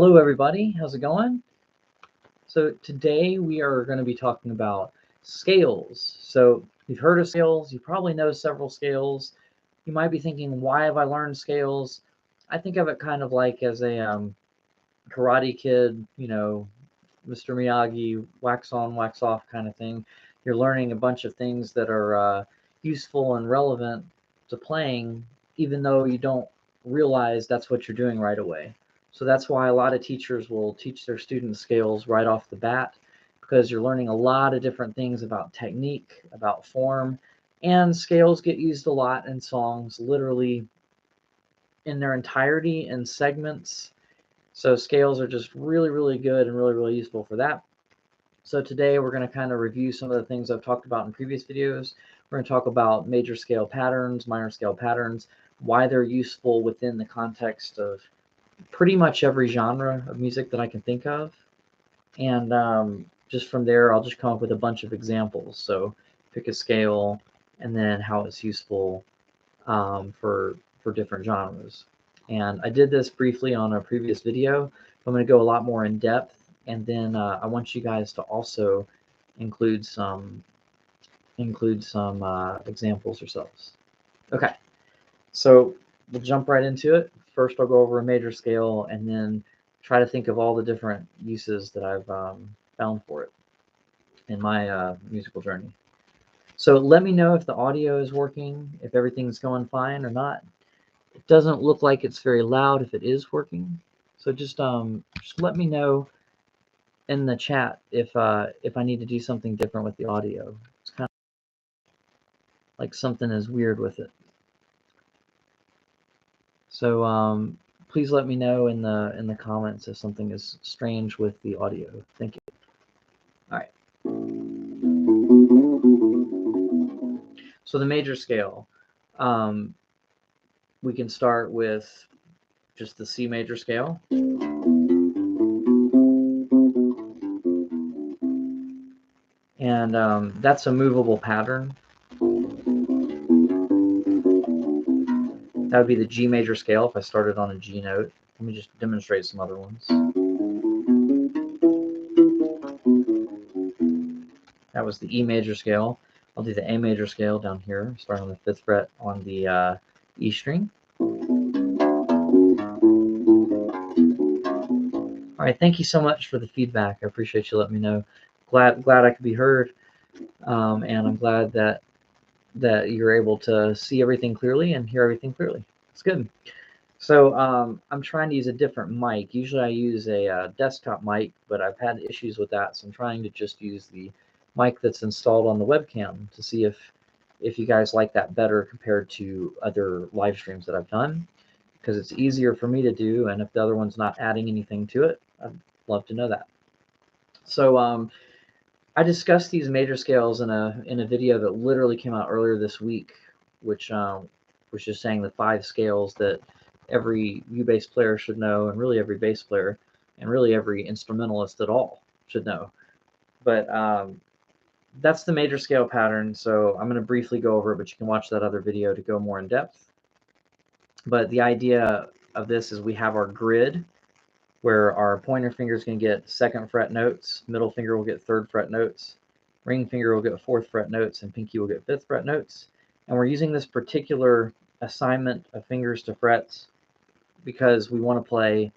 Hello everybody, how's it going? So today we are going to be talking about scales. So you've heard of scales, you probably know several scales. You might be thinking, why have I learned scales? I think of it kind of like as a Karate Kid, Mr. Miyagi, wax on, wax off kind of thing. You're learning a bunch of things that are useful and relevant to playing, even though you don't realize that's what you're doing right away. So that's why a lot of teachers will teach their students scales right off the bat, because you're learning a lot of different things about technique, about form, and scales get used a lot in songs, literally in their entirety in segments. So scales are just really, really good and really, really useful for that. So today we're going to kind of review some of the things I've talked about in previous videos. We're going to talk about major scale patterns, minor scale patterns, why they're useful within the context of pretty much every genre of music that I can think of. And just from there, I'll just come up with a bunch of examples. So pick a scale and then how it's useful for different genres. And I did this briefly on a previous video. I'm going to go a lot more in depth, and then I want you guys to also include some examples yourselves. Okay, so we'll jump right into it. First, I'll go over a major scale, and then try to think of all the different uses that I've found for it in my musical journey. So let me know if the audio is working, if everything's going fine or not. It doesn't look like it's very loud if it is working. So just let me know in the chat if I need to do something different with the audio. It's kind of like something is weird with it. So please let me know in the comments if something is strange with the audio. Thank you. All right. So the major scale. We can start with just the C major scale. And that's a movable pattern. That would be the G major scale if I started on a G note. Let me just demonstrate some other ones. That was the E major scale. I'll do the A major scale down here, starting on the 5th fret on the E string. All right, thank you so much for the feedback. I appreciate you letting me know. Glad I could be heard, and I'm glad that you're able to see everything clearly and hear everything clearly. It's good. So I'm trying to use a different mic. Usually I use a desktop mic, but I've had issues with that, so I'm trying to just use the mic that's installed on the webcam to see if you guys like that better compared to other live streams that I've done, because it's easier for me to do, and if the other one's not adding anything to it, I'd love to know that. So I discussed these major scales in a video that literally came out earlier this week, which was just saying the 5 scales that every U-bass player should know, and really every bass player, and really every instrumentalist at all should know. But that's the major scale pattern, so I'm going to briefly go over it, but you can watch that other video to go more in depth. But the idea of this is we have our grid, where our pointer finger is going to get 2nd fret notes, middle finger will get 3rd fret notes, ring finger will get 4th fret notes, and pinky will get 5th fret notes. And we're using this particular assignment of fingers to frets because we want to play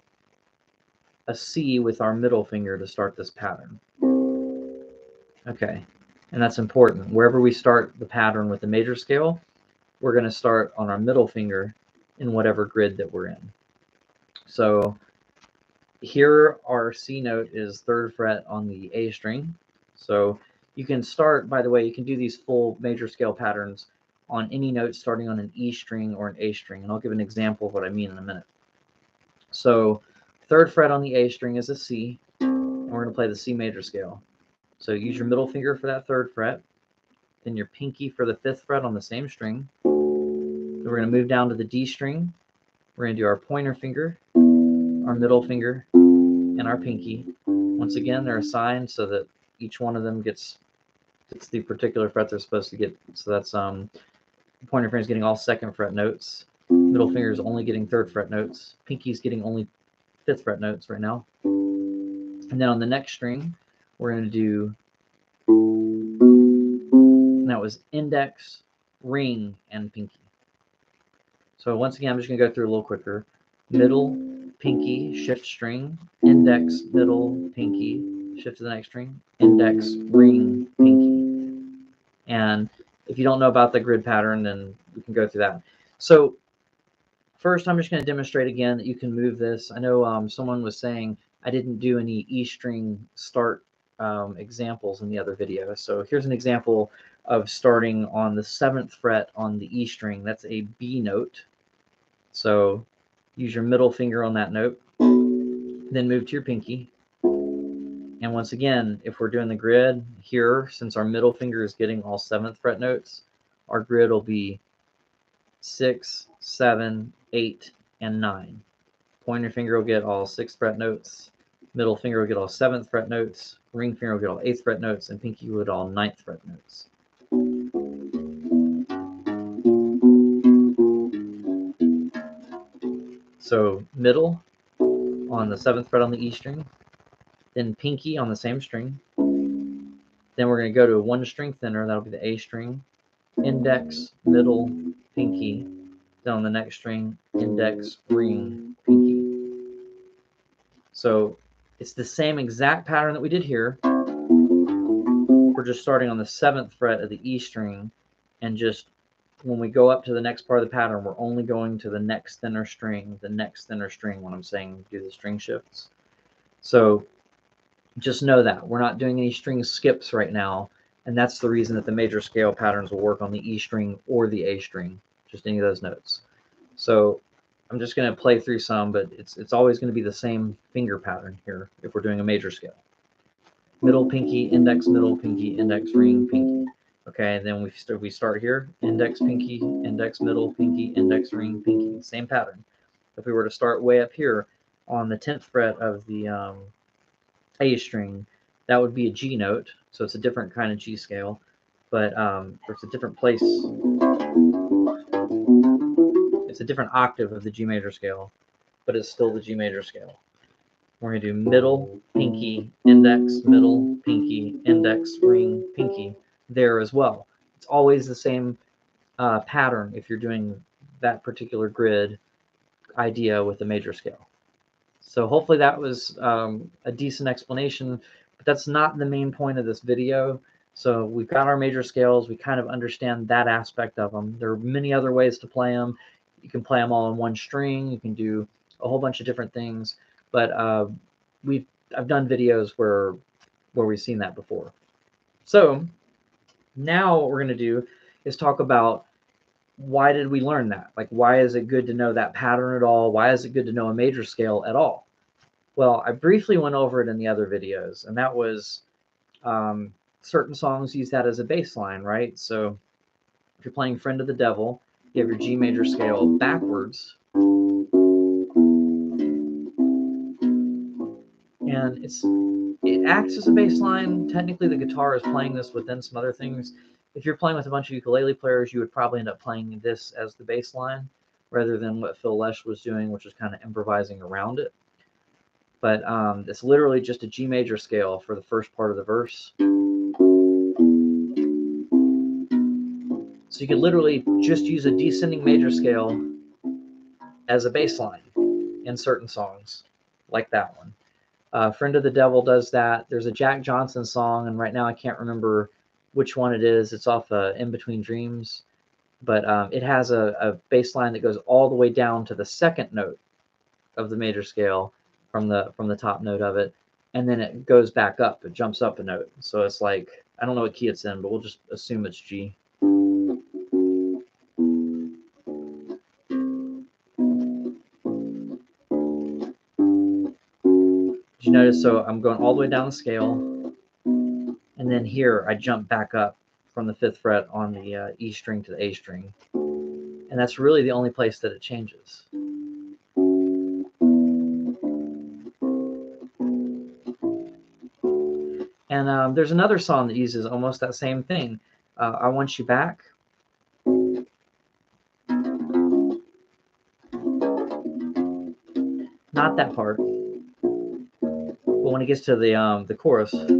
a C with our middle finger to start this pattern. Okay, and that's important. Wherever we start the pattern with the major scale, we're going to start on our middle finger in whatever grid that we're in. So here our C note is 3rd fret on the A string. So you can start, by the way, you can do these full major scale patterns on any note starting on an E string or an A string, and I'll give an example of what I mean in a minute. So 3rd fret on the A string is a C, and we're going to play the C major scale. So use your middle finger for that 3rd fret, then your pinky for the 5th fret on the same string. Then we're going to move down to the D string. We're going to do our pointer finger, our middle finger, and our pinky. Once again, they're assigned so that each one of them gets the particular fret they're supposed to get. So that's the pointer finger is getting all 2nd fret notes, middle finger is only getting 3rd fret notes, pinky is getting only 5th fret notes right now. And then on the next string, we're going to do, and that was index, ring, and pinky. So once again, I'm just going to go through a little quicker. Middle, pinky, shift string, index, middle, pinky, shift to the next string, index, ring, pinky. And if you don't know about the grid pattern, then we can go through that. So first, I'm just going to demonstrate again that you can move this. I know someone was saying I didn't do any E string start examples in the other video. So here's an example of starting on the 7th fret on the E string. That's a B note. So use your middle finger on that note, then move to your pinky. And once again, if we're doing the grid here, since our middle finger is getting all 7th fret notes, our grid will be 6, 7, 8, and 9. Pointer finger will get all 6th fret notes, middle finger will get all 7th fret notes, ring finger will get all 8th fret notes, and pinky will get all 9th fret notes. So middle on the 7th fret on the E string, then pinky on the same string. Then we're going to go to a 1 string thinner, that'll be the A string, index, middle, pinky. Then on the next string, index, ring, pinky. So it's the same exact pattern that we did here. We're just starting on the 7th fret of the E string, and just when we go up to the next part of the pattern, we're only going to the next thinner string, when I'm saying do the string shifts. So just know that we're not doing any string skips right now, and that's the reason that the major scale patterns will work on the E string or the A string, just any of those notes. So I'm just going to play through some, but it's always going to be the same finger pattern here if we're doing a major scale. Middle, pinky, index, middle, pinky, index, ring, pinky. Okay, and then we start here, index, pinky, index, middle, pinky, index, ring, pinky. Same pattern. If we were to start way up here on the 10th fret of the A string, that would be a G note, so it's a different kind of G scale, but it's a different place. It's a different octave of the G major scale, but it's still the G major scale. We're going to do middle, pinky, index, middle, pinky, index, ring, pinky there as well. It's always the same pattern if you're doing that particular grid idea with the major scale. So hopefully that was a decent explanation, but that's not the main point of this video. So we've got our major scales. We kind of understand that aspect of them. There are many other ways to play them. You can play them all in 1 string. You can do a whole bunch of different things. But I've done videos where we've seen that before. So now what we're going to do is talk about why did we learn that? Like, why is it good to know that pattern at all? Why is it good to know a major scale at all? Well, I briefly went over it in the other videos, and that was certain songs use that as a bass line, right? So if you're playing Friend of the Devil, you have your G major scale backwards, and it acts as a bass line. Technically, the guitar is playing this within some other things. If you're playing with a bunch of ukulele players, you would probably end up playing this as the bass line rather than what Phil Lesh was doing, which was kind of improvising around it. But it's literally just a G major scale for the first part of the verse. So you could literally just use a descending major scale as a bass line in certain songs, like that one. Friend of the Devil does that. There's a Jack Johnson song, and right now I can't remember which one it is. It's off In Between Dreams, but it has a bass line that goes all the way down to the 2nd note of the major scale from the top note of it, and then it goes back up. It jumps up a note. So it's like, I don't know what key it's in, but we'll just assume it's G. Did you notice? So I'm going all the way down the scale, and then here I jump back up from the 5th fret on the E string to the A string, and that's really the only place that it changes. And there's another song that uses almost that same thing. I Want You Back. Not that part. when it gets to the chorus, did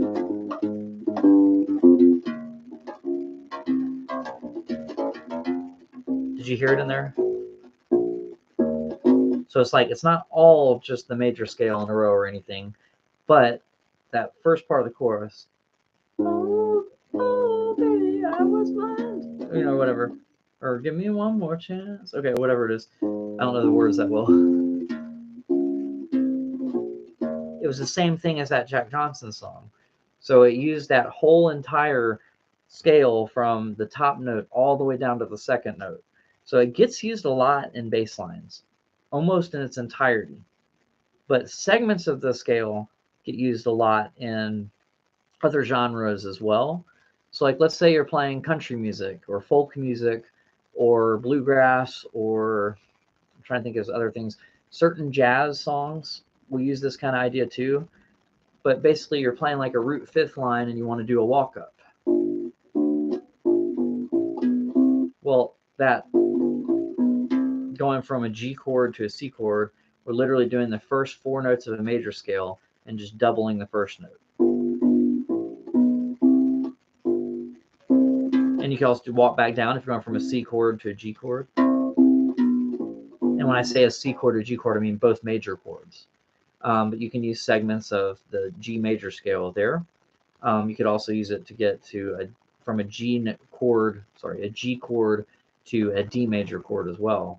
you hear it in there? So it's like, it's not all just the major scale in a row or anything, but that first part of the chorus, oh, oh, baby, I was blind, you know, whatever, or give me one more chance. Okay, whatever it is. I don't know the words that well. It was the same thing as that Jack Johnson song. So it used that whole entire scale from the top note all the way down to the second note. So it gets used a lot in bass lines, almost in its entirety. But segments of the scale get used a lot in other genres as well. So like, let's say you're playing country music or folk music or bluegrass, or I'm trying to think of other things. Certain jazz songs will use this kind of idea too. But basically you're playing like a root fifth line and you want to do a walk up. Well, that going from a G chord to a C chord, we're literally doing the first four notes of a major scale and just doubling the first note. And you can also walk back down if you're going from a C chord to a G chord. And when I say a C chord to a G chord, I mean both major chords. But you can use segments of the G major scale there. You could also use it to get to from a G chord to a D major chord as well.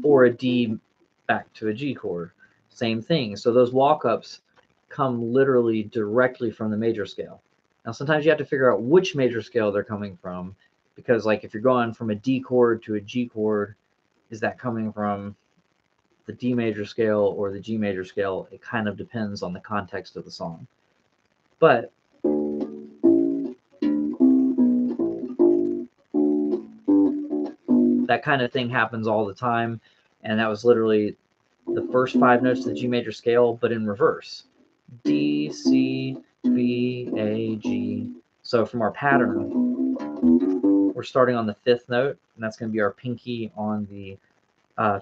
Or a D back to a G chord. Same thing. So those walk-ups come literally directly from the major scale. Now sometimes you have to figure out which major scale they're coming from, because like if you're going from a D chord to a G chord, is that coming from the D major scale or the G major scale? It kind of depends on the context of the song. But that kind of thing happens all the time, and that was literally the first five notes of the G major scale, but in reverse. D, C, B, A, G. So from our pattern, we're starting on the fifth note, and that's going to be our pinky on the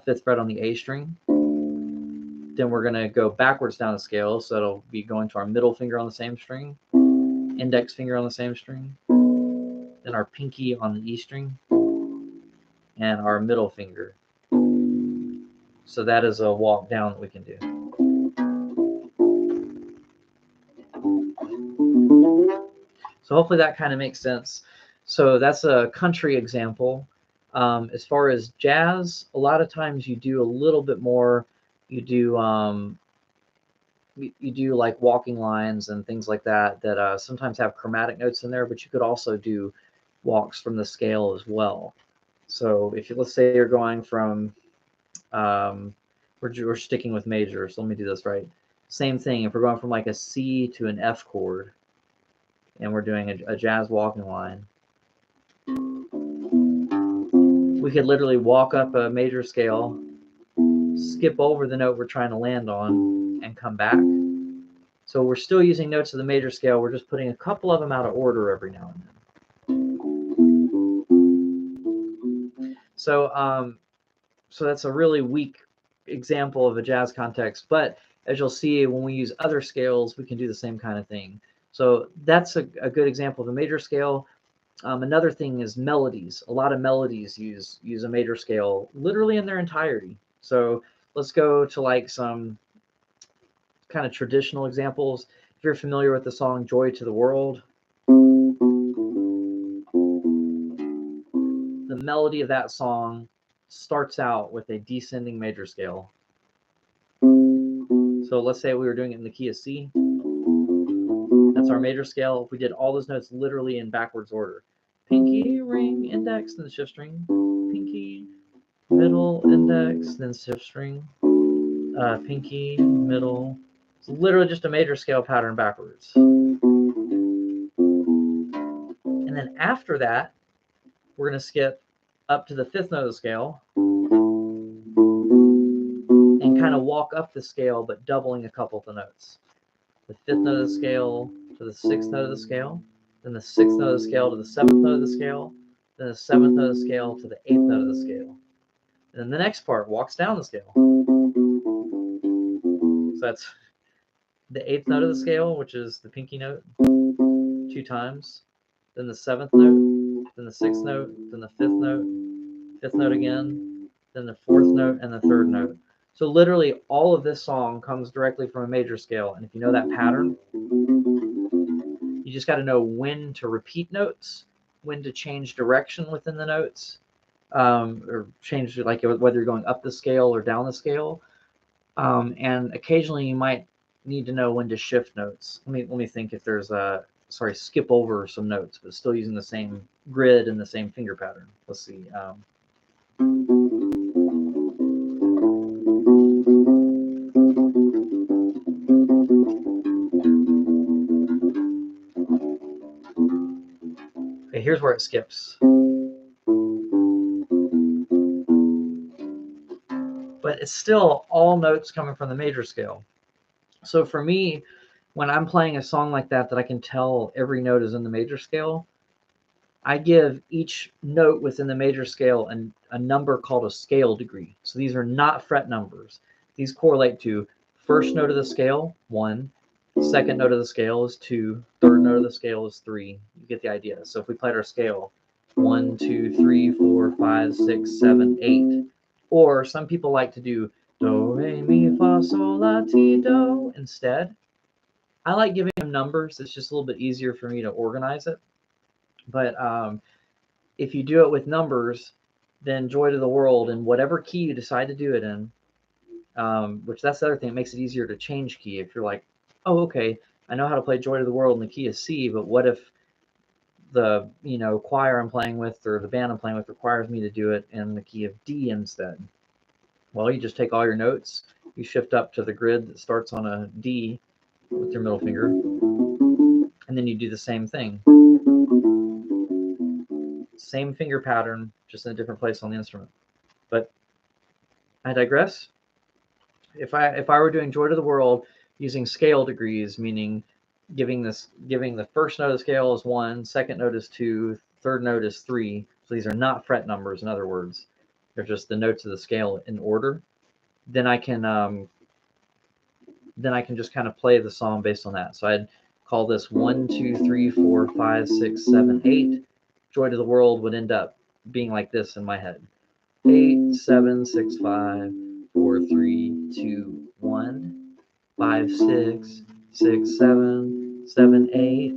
fifth fret on the A string. Then we're going to go backwards down the scale, so it'll be going to our middle finger on the same string, index finger on the same string, then our pinky on the E string, and our middle finger. So that is a walk down that we can do. So hopefully that kind of makes sense. So that's a country example. As far as jazz, a lot of times you do a little bit more. You do like walking lines and things like that sometimes have chromatic notes in there, but you could also do walks from the scale as well. So if you, let's say you're going from, we're sticking with majors. Let me do this right. Same thing. If we're going from like a C to an F chord, and we're doing a jazz walking line, we could literally walk up a major scale, skip over the note we're trying to land on, and come back. So we're still using notes of the major scale. We're just putting a couple of them out of order every now and then. So that's a really weak example of a jazz context. But as you'll see, when we use other scales, we can do the same kind of thing. So that's a good example of a major scale. Another thing is melodies. A lot of melodies use a major scale literally in their entirety. So let's go to like some kind of traditional examples. If you're familiar with the song Joy to the World, the melody of that song starts out with a descending major scale. So let's say we were doing it in the key of C. That's our major scale. If we did all those notes literally in backwards order: pinky, ring, index, then shift string, pinky, middle, index, then shift string, pinky, middle. It's literally just a major scale pattern backwards. And then after that, we're going to skip up to the fifth note of the scale and kind of walk up the scale, but doubling a couple of the notes. The fifth note of the scale to the sixth note of the scale, then the sixth note of the scale to the seventh note of the scale, then the seventh note of the scale to the eighth note of the scale. And then the next part walks down the scale. So that's the eighth note of the scale, which is the pinky note, 2 times. Then the seventh note, then the sixth note, then the fifth note again, then the fourth note, and the third note. So literally all of this song comes directly from a major scale. And if you know that pattern, you just got to know when to repeat notes, when to change direction within the notes, or change, like whether you're going up the scale or down the scale. And occasionally you might need to know when to shift notes. Let me think if there's a, sorry, skip over some notes, but still using the same grid and the same finger pattern. Let's see. Okay, here's where it skips. But it's still all notes coming from the major scale. So for me, when I'm playing a song like that I can tell every note is in the major scale, I give each note within the major scale a number called a scale degree. So these are not fret numbers. These correlate to first note of the scale, 1, second note of the scale is 2, third note of the scale is 3. You get the idea. So if we played our scale, 1, 2, 3, 4, 5, 6, 7, 8. Or some people like to do do, re, mi, fa, sol, la, ti, do instead. I like giving them numbers. It's just a little bit easier for me to organize it. But if you do it with numbers, then Joy to the World in whatever key you decide to do it in, which that's the other thing, it makes it easier to change key. If you're like, oh, okay, I know how to play Joy to the World in the key of C, but what if the choir I'm playing with or the band I'm playing with requires me to do it in the key of D instead? Well, you just take all your notes, you shift up to the grid that starts on a D with your middle finger, and then you do the same thing. Same finger pattern, just in a different place on the instrument. But I digress. If I were doing Joy to the World using scale degrees, meaning giving the first note of the scale is 1, second note is 2, third note is 3. So these are not fret numbers, in other words. They're just the notes of the scale in order. Then I can just kind of play the song based on that. So I'd call this 1, 2, 3, 4, 5, 6, 7, 8. Joy to the World would end up being like this in my head. 8, 7, 6, 5, 4, 3, 2, 1, 5, 6, 6, 7, 7, 8,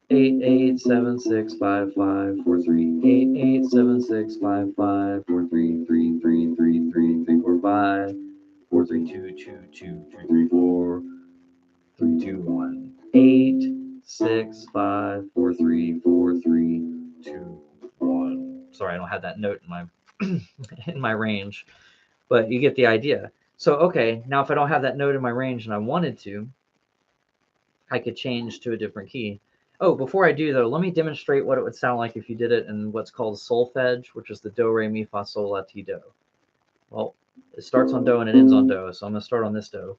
8, 8, 7, 6, 5, 5, 4, 3, 8, 8, 7, 6, 5, 5, 4, 3, 3, 3, 3, 3, 3, 4, 5, 4, 3, 2, 2, 2, 2, 3, 4, 3, 2, 1, 8, 6, 5, 4, 3, 4, 3, 2, 1. Sorry, I don't have that note in my in my range, but you get the idea. So okay, now if I don't have that note in my range and I wanted to, I could change to a different key. Oh, before I do though, let me demonstrate what it would sound like if you did it in what's called solfege, which is the do, re, mi, fa, sol, la, ti, do. Well, it starts on do and it ends on do, so I'm going to start on this do.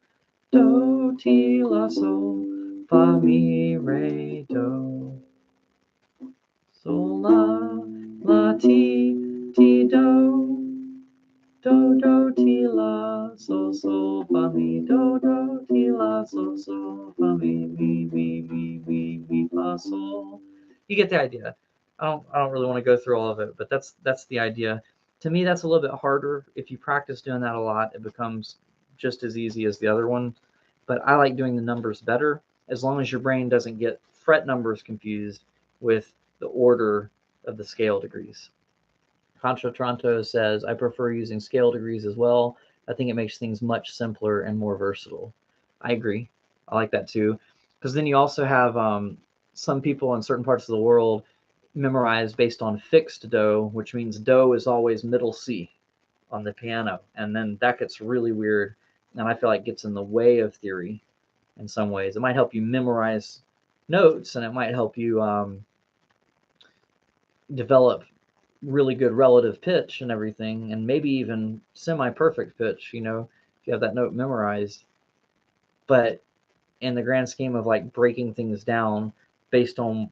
Do, ti, la, sol, fa, mi, re, do. Sol, la, ti, ti, do. Do, do, ti, la, sol, sol, fa, mi, do, do, ti, la, sol, sol, fa, mi, mi, fa, sol. You get the idea. I don't really want to go through all of it, but that's the idea. To me, that's a little bit harder. If you practice doing that a lot, it becomes just as easy as the other one. But I like doing the numbers better, as long as your brain doesn't get fret numbers confused with the order of the scale degrees. Contratranto says, I prefer using scale degrees as well. I think it makes things much simpler and more versatile. I agree. I like that too. Because then you also have some people in certain parts of the world memorize based on fixed do, which means do is always middle C on the piano. And then that gets really weird. And I feel like gets in the way of theory in some ways. It might help you memorize notes, and it might help you develop really good relative pitch and everything, and maybe even semi-perfect pitch, if you have that note memorized. But in the grand scheme of like breaking things down based on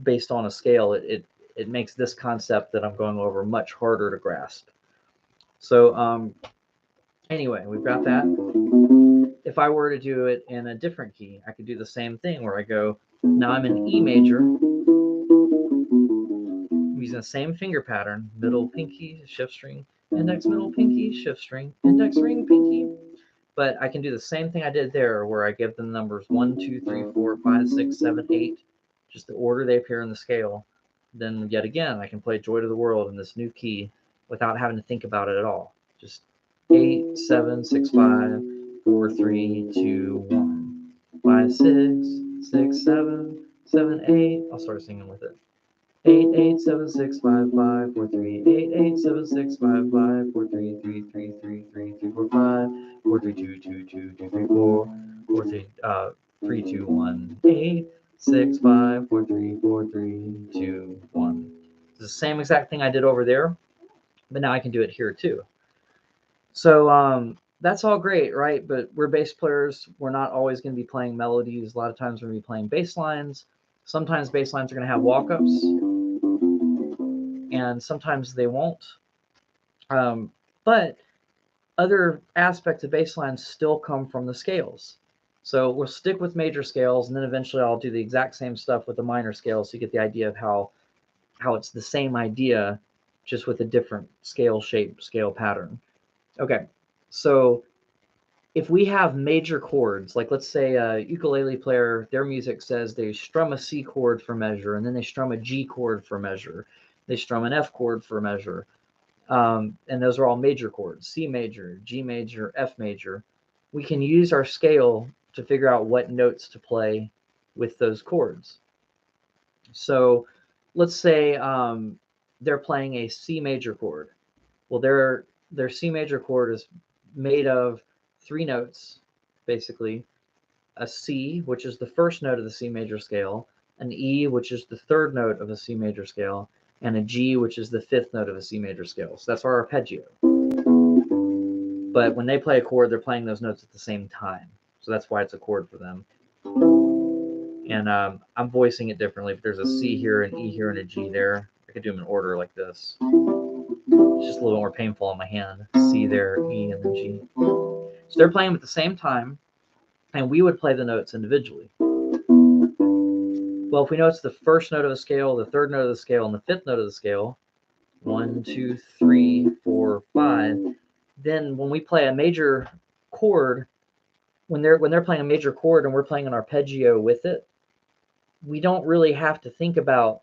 a scale, it makes this concept that I'm going over much harder to grasp. So anyway, we've got that. If I were to do it in a different key, I could do the same thing where I go, now I'm in E major, I'm using the same finger pattern, middle pinky, shift string, index middle pinky, shift string, index ring pinky. But I can do the same thing I did there where I give them numbers 1, 2, 3, 4, 5, 6, 7, 8, just the order they appear in the scale. Then yet again, I can play Joy to the World in this new key without having to think about it at all. Just 8, 7, 6, 5, 4, 3, 2, 1, 5, 6, 6, 7, 7, 8. I'll start singing with it. 8, 8, 7, 6, 5, 5, 4, 3, 8, 8, 7, 6, 5, 5, 4, 3, 3, 3, 3, 3, 3, 4, 5, 4, 3, 2, 2, 2, 2, 3, 4, 4, 3, 3, 2, 1, 8, 6, 5, 4, 3, 4, 3, 2, 1. It's the same exact thing I did over there, but now I can do it here too. So that's all great, right? But we're bass players. We're not always going to be playing melodies. A lot of times we're going to be playing bass lines. Sometimes bass lines are going to have walk-ups, and sometimes they won't. But other aspects of bass lines still come from the scales. So we'll stick with major scales, and then eventually I'll do the exact same stuff with the minor scales so you get the idea of how it's the same idea, just with a different scale shape, scale pattern. Okay, so if we have major chords, like let's say a ukulele player, their music says they strum a C chord for measure, and then they strum a G chord for measure, they strum an F chord for measure, and those are all major chords, C major, G major, F major. We can use our scale to figure out what notes to play with those chords. So let's say they're playing a C major chord. Well, their C major chord is made of 3 notes, basically. A C, which is the first note of the C major scale, an E, which is the third note of a C major scale, and a G, which is the fifth note of a C major scale. So that's our arpeggio. But when they play a chord, they're playing those notes at the same time. So that's why it's a chord for them. And I'm voicing it differently, but there's a C here, an E here, and a G there. I could do them in order like this. It's just a little more painful on my hand. C there, E, and then G. So they're playing them at the same time, and we would play the notes individually. Well, if we know it's the first note of the scale, the third note of the scale, and the fifth note of the scale, 1, 2, 3, 4, 5, then when we play a major chord, when they're playing a major chord and we're playing an arpeggio with it, we don't really have to think about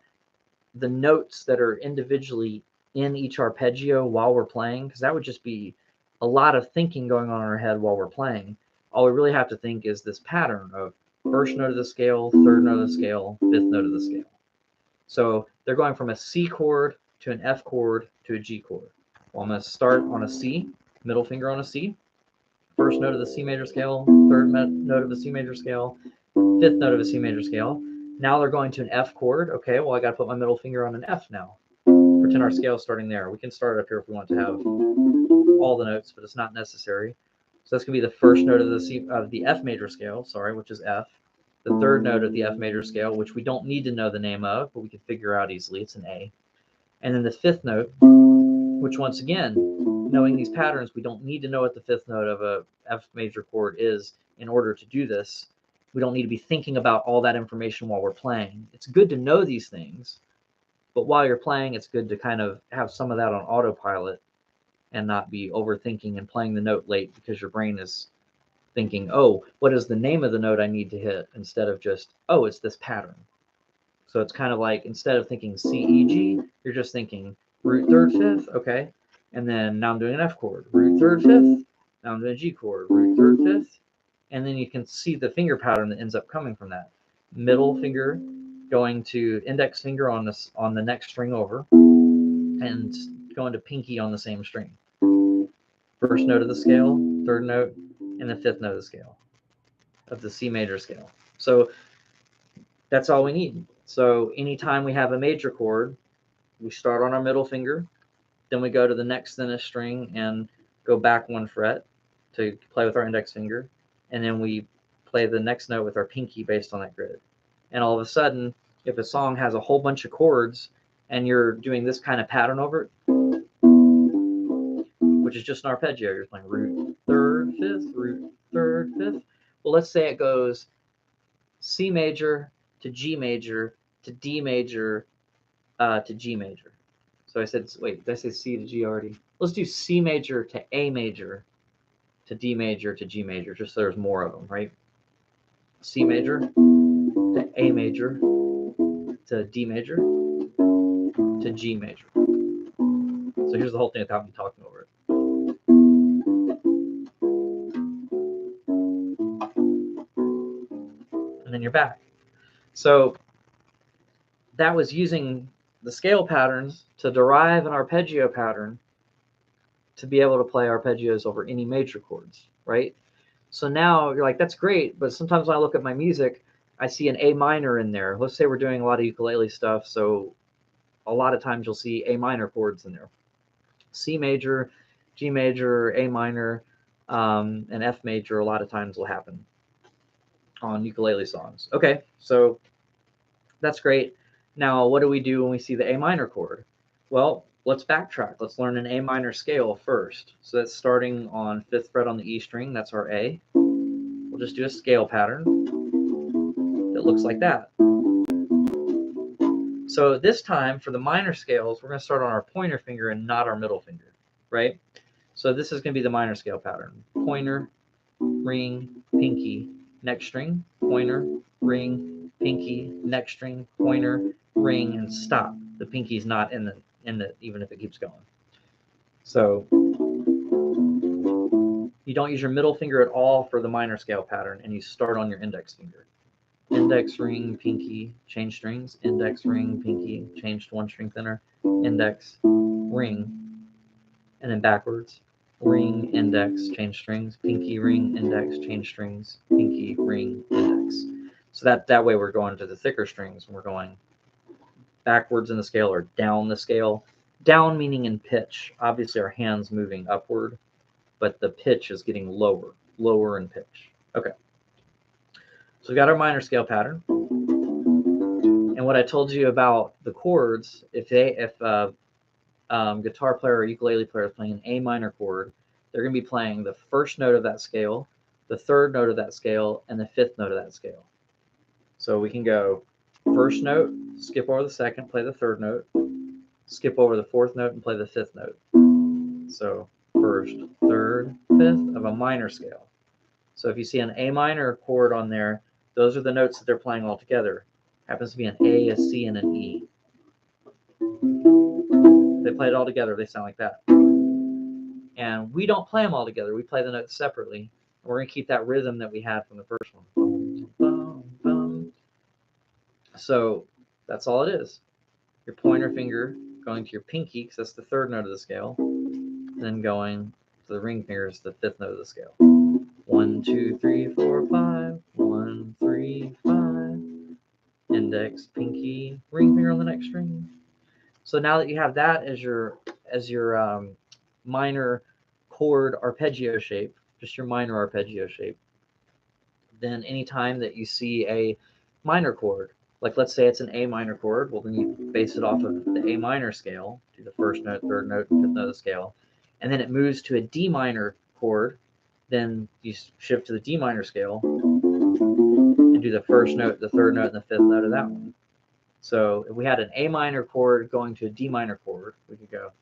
the notes that are individually in each arpeggio while we're playing, because that would just be a lot of thinking going on in our head while we're playing. All we really have to think is this pattern of first note of the scale, third note of the scale, fifth note of the scale. So they're going from a C chord to an F chord to a G chord. Well, I'm going to start on a C, middle finger on a C, first note of the C major scale, third note of the C major scale, fifth note of a C major scale. Now they're going to an F chord. Okay, well, I got to put my middle finger on an F now. Pretend our scale is starting there. We can start it up here if we want to have all the notes, but it's not necessary. So that's going to be the first note of the F major scale, which is F. The third note of the F major scale, which we don't need to know the name of, but we can figure out easily. It's an A. And then the fifth note, which once again, knowing these patterns, we don't need to know what the fifth note of a F major chord is in order to do this. We don't need to be thinking about all that information while we're playing. It's good to know these things, but while you're playing, it's good to kind of have some of that on autopilot and not be overthinking and playing the note late because your brain is thinking, oh, what is the name of the note I need to hit, instead of just, oh, it's this pattern. So it's kind of like, instead of thinking C, E, G, you're just thinking root third fifth, okay, and then now I'm doing an F chord, root third fifth, now I'm doing a G chord, root third fifth, and then you can see the finger pattern that ends up coming from that. Middle finger going to index finger on the next string over, and going to pinky on the same string. First note of the scale, third note, and the fifth note of the scale, of the C major scale. So that's all we need. So anytime we have a major chord, we start on our middle finger, then we go to the next thinnest string and go back 1 fret to play with our index finger, and then we play the next note with our pinky based on that grid. And all of a sudden, if a song has a whole bunch of chords and you're doing this kind of pattern over it, which is just an arpeggio. You're playing root, third, fifth, root, third, fifth. Well, let's say it goes C major to G major to D major to G major. So I said, wait, did I say C to G already? Let's do C major to A major to D major to G major, just so there's more of them, right? C major to A major to D major to G major. So here's the whole thing without me talking over it. And then you're back. So that was using the scale patterns to derive an arpeggio pattern to be able to play arpeggios over any major chords, right? So now you're like, that's great, but sometimes when I look at my music, I see an A minor in there. Let's say we're doing a lot of ukulele stuff, so a lot of times you'll see A minor chords in there. C major, G major, A minor, and F major a lot of times will happen on ukulele songs. Okay, so that's great. Now, what do we do when we see the A minor chord? Well, let's backtrack. Let's learn an A minor scale first. So that's starting on 5th fret on the E string. That's our A. We'll just do a scale pattern that looks like that. So this time for the minor scales, we're going to start on our pointer finger and not our middle finger, right? So this is going to be the minor scale pattern. Pointer, ring, pinky, next string, pointer, ring, pinky, next string, pointer, ring, and stop. The pinky's not in the even if it keeps going. So you don't use your middle finger at all for the minor scale pattern, and you start on your index finger. Index, ring, pinky, change strings, index, ring, pinky, changed one string thinner, index, ring, and then backwards. Ring, index, change strings, pinky, ring, index, change strings, pinky, ring, index. So that way we're going to the thicker strings, and we're going backwards in the scale or down the scale. Down meaning in pitch. Obviously our hand's moving upward, but the pitch is getting lower in pitch. Okay. So we got our minor scale pattern. And what I told you about the chords, if a guitar player or ukulele player is playing an A minor chord, they're going to be playing the first note of that scale, the third note of that scale, and the fifth note of that scale. So we can go first note, skip over the second, play the third note, skip over the fourth note, and play the fifth note. So first, third, fifth of a minor scale. So if you see an A minor chord on there, those are the notes that they're playing all together. Happens to be an A, a C, and an E. They play it all together, they sound like that. And we don't play them all together. We play the notes separately. We're going to keep that rhythm that we had from the first one. So that's all it is. Your pointer finger going to your pinky, because that's the third note of the scale. And then going to the ring finger is the fifth note of the scale. 1, 2, 3, 4, 5. 1, 3, 5. Index, pinky, ring finger on the next string. So now that you have that as your minor chord arpeggio shape, just your minor arpeggio shape, then anytime that you see a minor chord, like let's say it's an A minor chord, well then you base it off of the A minor scale, do the first note, third note, and fifth note of the scale, and then it moves to a D minor chord, then you shift to the D minor scale and do the first note, the third note, and the fifth note of that one. So if we had an A minor chord going to a D minor chord, we could go,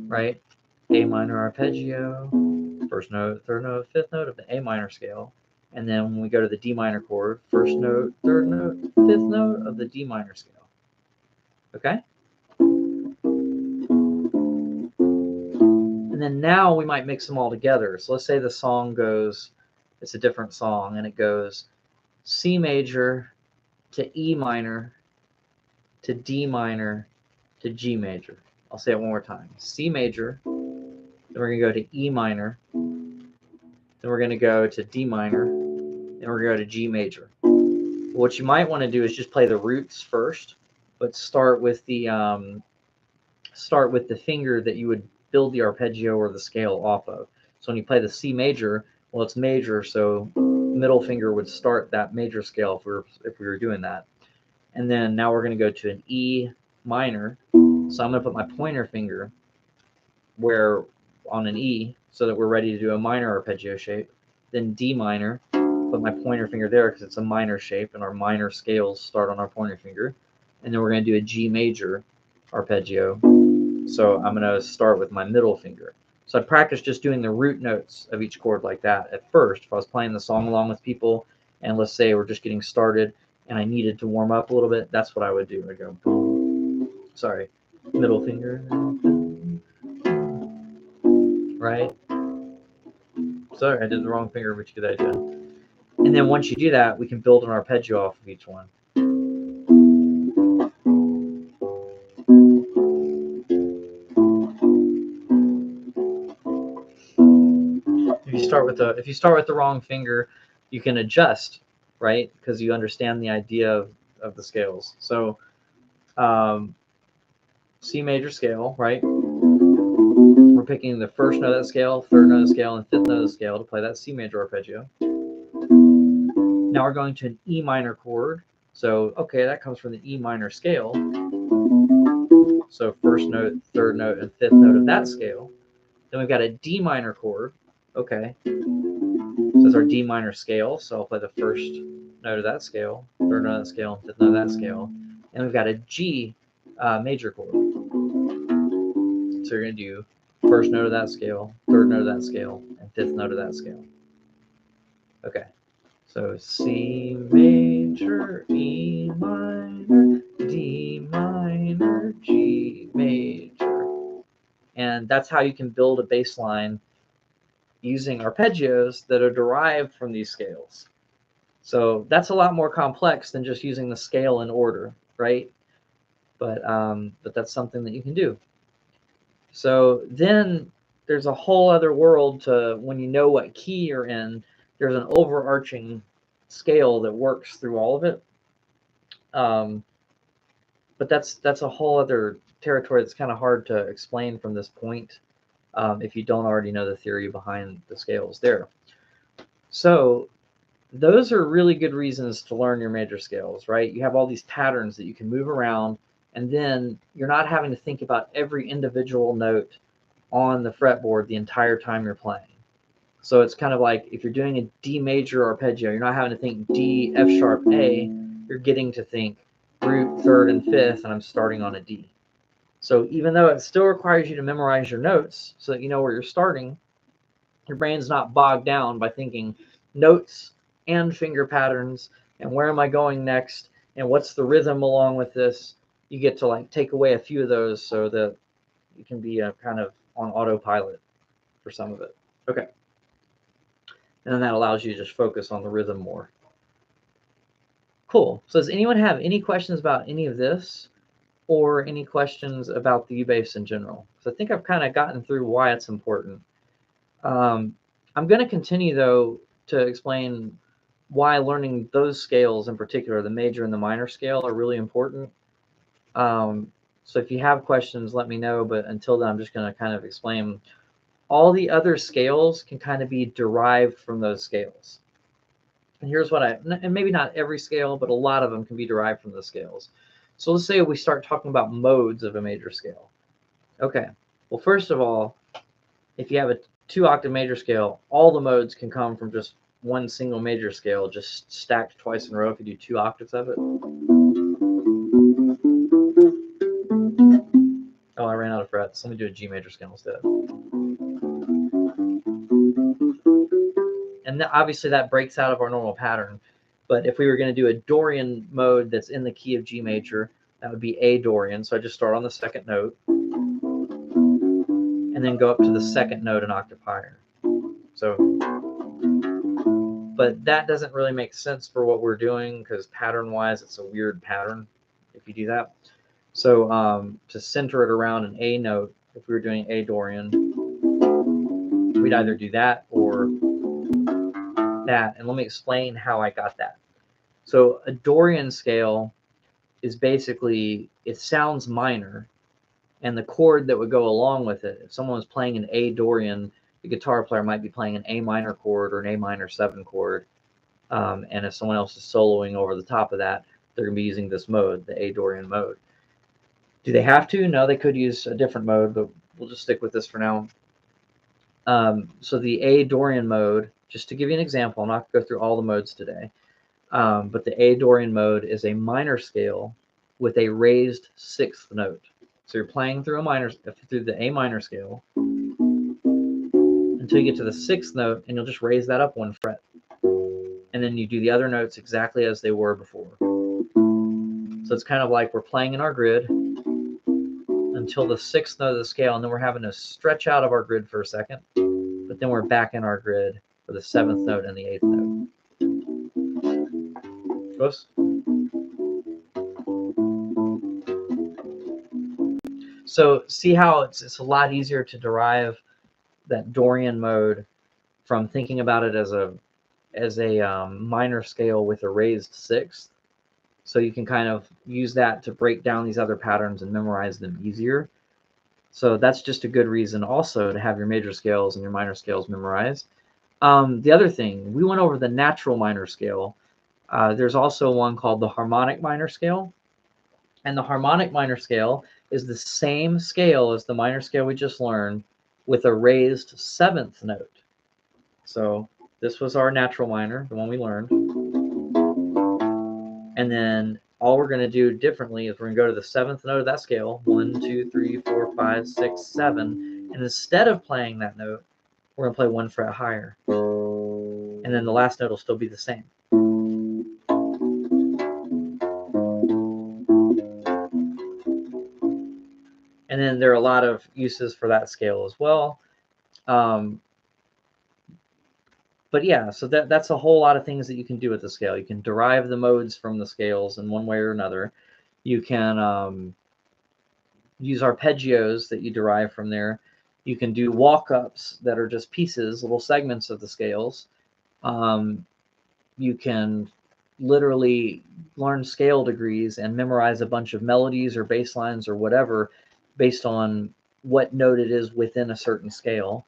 right? A minor arpeggio, first note, third note, fifth note of the A minor scale. And then when we go to the D minor chord, first note, third note, fifth note of the D minor scale. Okay? And then now we might mix them all together. So let's say the song goes, it's a different song, and it goes C major to E minor to D minor to G major. I'll say it one more time. C major, then we're going to go to E minor, then we're going to go to D minor, then we're going to go to G major. What you might want to do is just play the roots first, but start with the finger that you would build the arpeggio or the scale off of. So when you play the C major, well, it's major, so middle finger would start that major scale if we were doing that. And then now we're going to go to an E minor, and So I'm going to put my pointer finger where on an E so that we're ready to do a minor arpeggio shape. Then D minor, put my pointer finger there because it's a minor shape and our minor scales start on our pointer finger. And then we're going to do a G major arpeggio. So I'm going to start with my middle finger. So I practice just doing the root notes of each chord like that at first. If I was playing the song along with people, and let's say we're just getting started and I needed to warm up a little bit, that's what I would do. I'd go boom, sorry, middle finger, right? Sorry, I did the wrong finger, but you get the idea. And then once you do that, we can build an arpeggio off of each one. If you start with the wrong finger, you can adjust, right? Because you understand the idea of the scales. So C major scale, right? We're picking the first note of that scale, third note of the scale, and fifth note of the scale to play that C major arpeggio. Now we're going to an E minor chord. So, okay, that comes from the E minor scale. So first note, third note, and fifth note of that scale. Then we've got a D minor chord. Okay. So that's our D minor scale. So I'll play the first note of that scale, third note of that scale, and fifth note of that scale. And we've got a G major chord. So you're going to do first note of that scale, third note of that scale, and fifth note of that scale. Okay. So C major, E minor, D minor, G major. And that's how you can build a bass line using arpeggios that are derived from these scales. So that's a lot more complex than just using the scale in order, right? But that's something that you can do. So then there's a whole other world to when you know what key you're in. There's an overarching scale that works through all of it. But that's a whole other territory that's kind of hard to explain from this point if you don't already know the theory behind the scales there. So those are really good reasons to learn your major scales, right? You have all these patterns that you can move around, and then you're not having to think about every individual note on the fretboard the entire time you're playing. So it's kind of like if you're doing a D major arpeggio, you're not having to think D, F sharp, A. You're getting to think root, third, and fifth, and I'm starting on a D. So even though it still requires you to memorize your notes so that you know where you're starting, your brain's not bogged down by thinking notes and finger patterns and where am I going next and what's the rhythm along with this. You get to like take away a few of those so that you can be kind of on autopilot for some of it. Okay. And then that allows you to just focus on the rhythm more. Cool. So does anyone have any questions about any of this or any questions about the U-bass in general? So I think I've kind of gotten through why it's important. I'm going to continue, though, to explain why learning those scales in particular, the major and the minor scale, are really important. So if you have questions, let me know. But until then, I'm just going to kind of explain all the other scales can kind of be derived from those scales. And here's what and maybe not every scale, but a lot of them can be derived from those scales. So let's say we start talking about modes of a major scale. Okay, well, first of all, if you have a 2-octave major scale, all the modes can come from just one single major scale, just stacked twice in a row if you do 2 octaves of it. Oh, I ran out of frets. Let me do a G major scale instead. And obviously that breaks out of our normal pattern. But if we were going to do a Dorian mode that's in the key of G major, that would be A Dorian. So I just start on the second note and then go up to the second note an octave higher. So, but that doesn't really make sense for what we're doing because pattern-wise, it's a weird pattern if you do that. So to center it around an A note, if we were doing A Dorian, we'd either do that or that. And let me explain how I got that. So a Dorian scale is basically, it sounds minor, and the chord that would go along with it, if someone was playing an A Dorian, the guitar player might be playing an A minor chord or an A minor 7 chord. And if someone else is soloing over the top of that, they're going to be using this mode, the A Dorian mode. Do they have to? No, they could use a different mode, but we'll just stick with this for now. So the A Dorian mode, just to give you an example, I'm not going to go through all the modes today, but the A Dorian mode is a minor scale with a raised sixth note. So you're playing through the A minor scale until you get to the sixth note, and you'll just raise that up one fret. And then you do the other notes exactly as they were before. So it's kind of like we're playing in our grid until the sixth note of the scale, and then we're having to stretch out of our grid for a second, but then we're back in our grid for the seventh note and the eighth note. Oops. So see how it's a lot easier to derive that Dorian mode from thinking about it as a minor scale with a raised sixth. So you can kind of use that to break down these other patterns and memorize them easier. So that's just a good reason also to have your major scales and your minor scales memorized. The other thing, we went over the natural minor scale. There's also one called the harmonic minor scale. And the harmonic minor scale is the same scale as the minor scale we just learned with a raised seventh note. So this was our natural minor, the one we learned. And then all we're going to do differently is we're going to go to the seventh note of that scale, 1, 2, 3, 4, 5, 6, 7. And instead of playing that note, we're going to play one fret higher. And then the last note will still be the same. And then there are a lot of uses for that scale as well. But yeah, so that's a whole lot of things that you can do with the scale. You can derive the modes from the scales in one way or another. You can use arpeggios that you derive from there. You can do walk-ups that are just pieces, little segments of the scales. You can literally learn scale degrees and memorize a bunch of melodies or bass lines or whatever based on what note it is within a certain scale.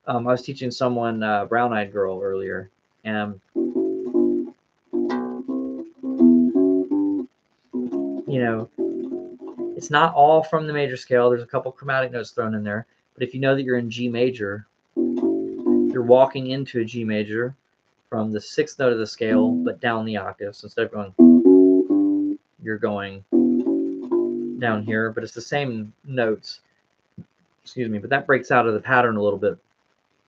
I was teaching someone Brown Eyed Girl earlier, and you know, it's not all from the major scale. There's a couple chromatic notes thrown in there, but if you know that you're in G major, you're walking into a G major from the sixth note of the scale, but down the octave. So instead of going, you're going down here, but it's the same notes. Excuse me, but that breaks out of the pattern a little bit.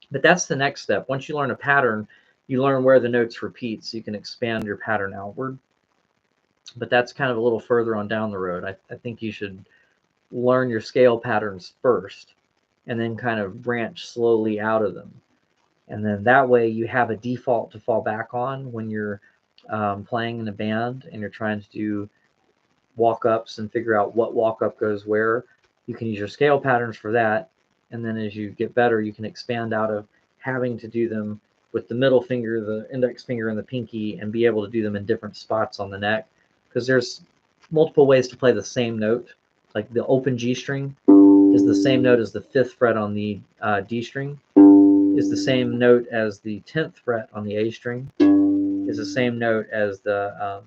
But that's the next step. Once you learn a pattern, you learn where the notes repeat, so you can expand your pattern outward. But that's kind of a little further on down the road. I think you should learn your scale patterns first, and then kind of branch slowly out of them. And then that way you have a default to fall back on when you're playing in a band and you're trying to do walk-ups and figure out what walk-up goes where. You can use your scale patterns for that. And then as you get better, you can expand out of having to do them with the middle finger, the index finger, and the pinky, and be able to do them in different spots on the neck. Because there's multiple ways to play the same note. Like the open G string is the same note as the 5th fret on the D string, is the same note as the 10th fret on the A string, is the same note as the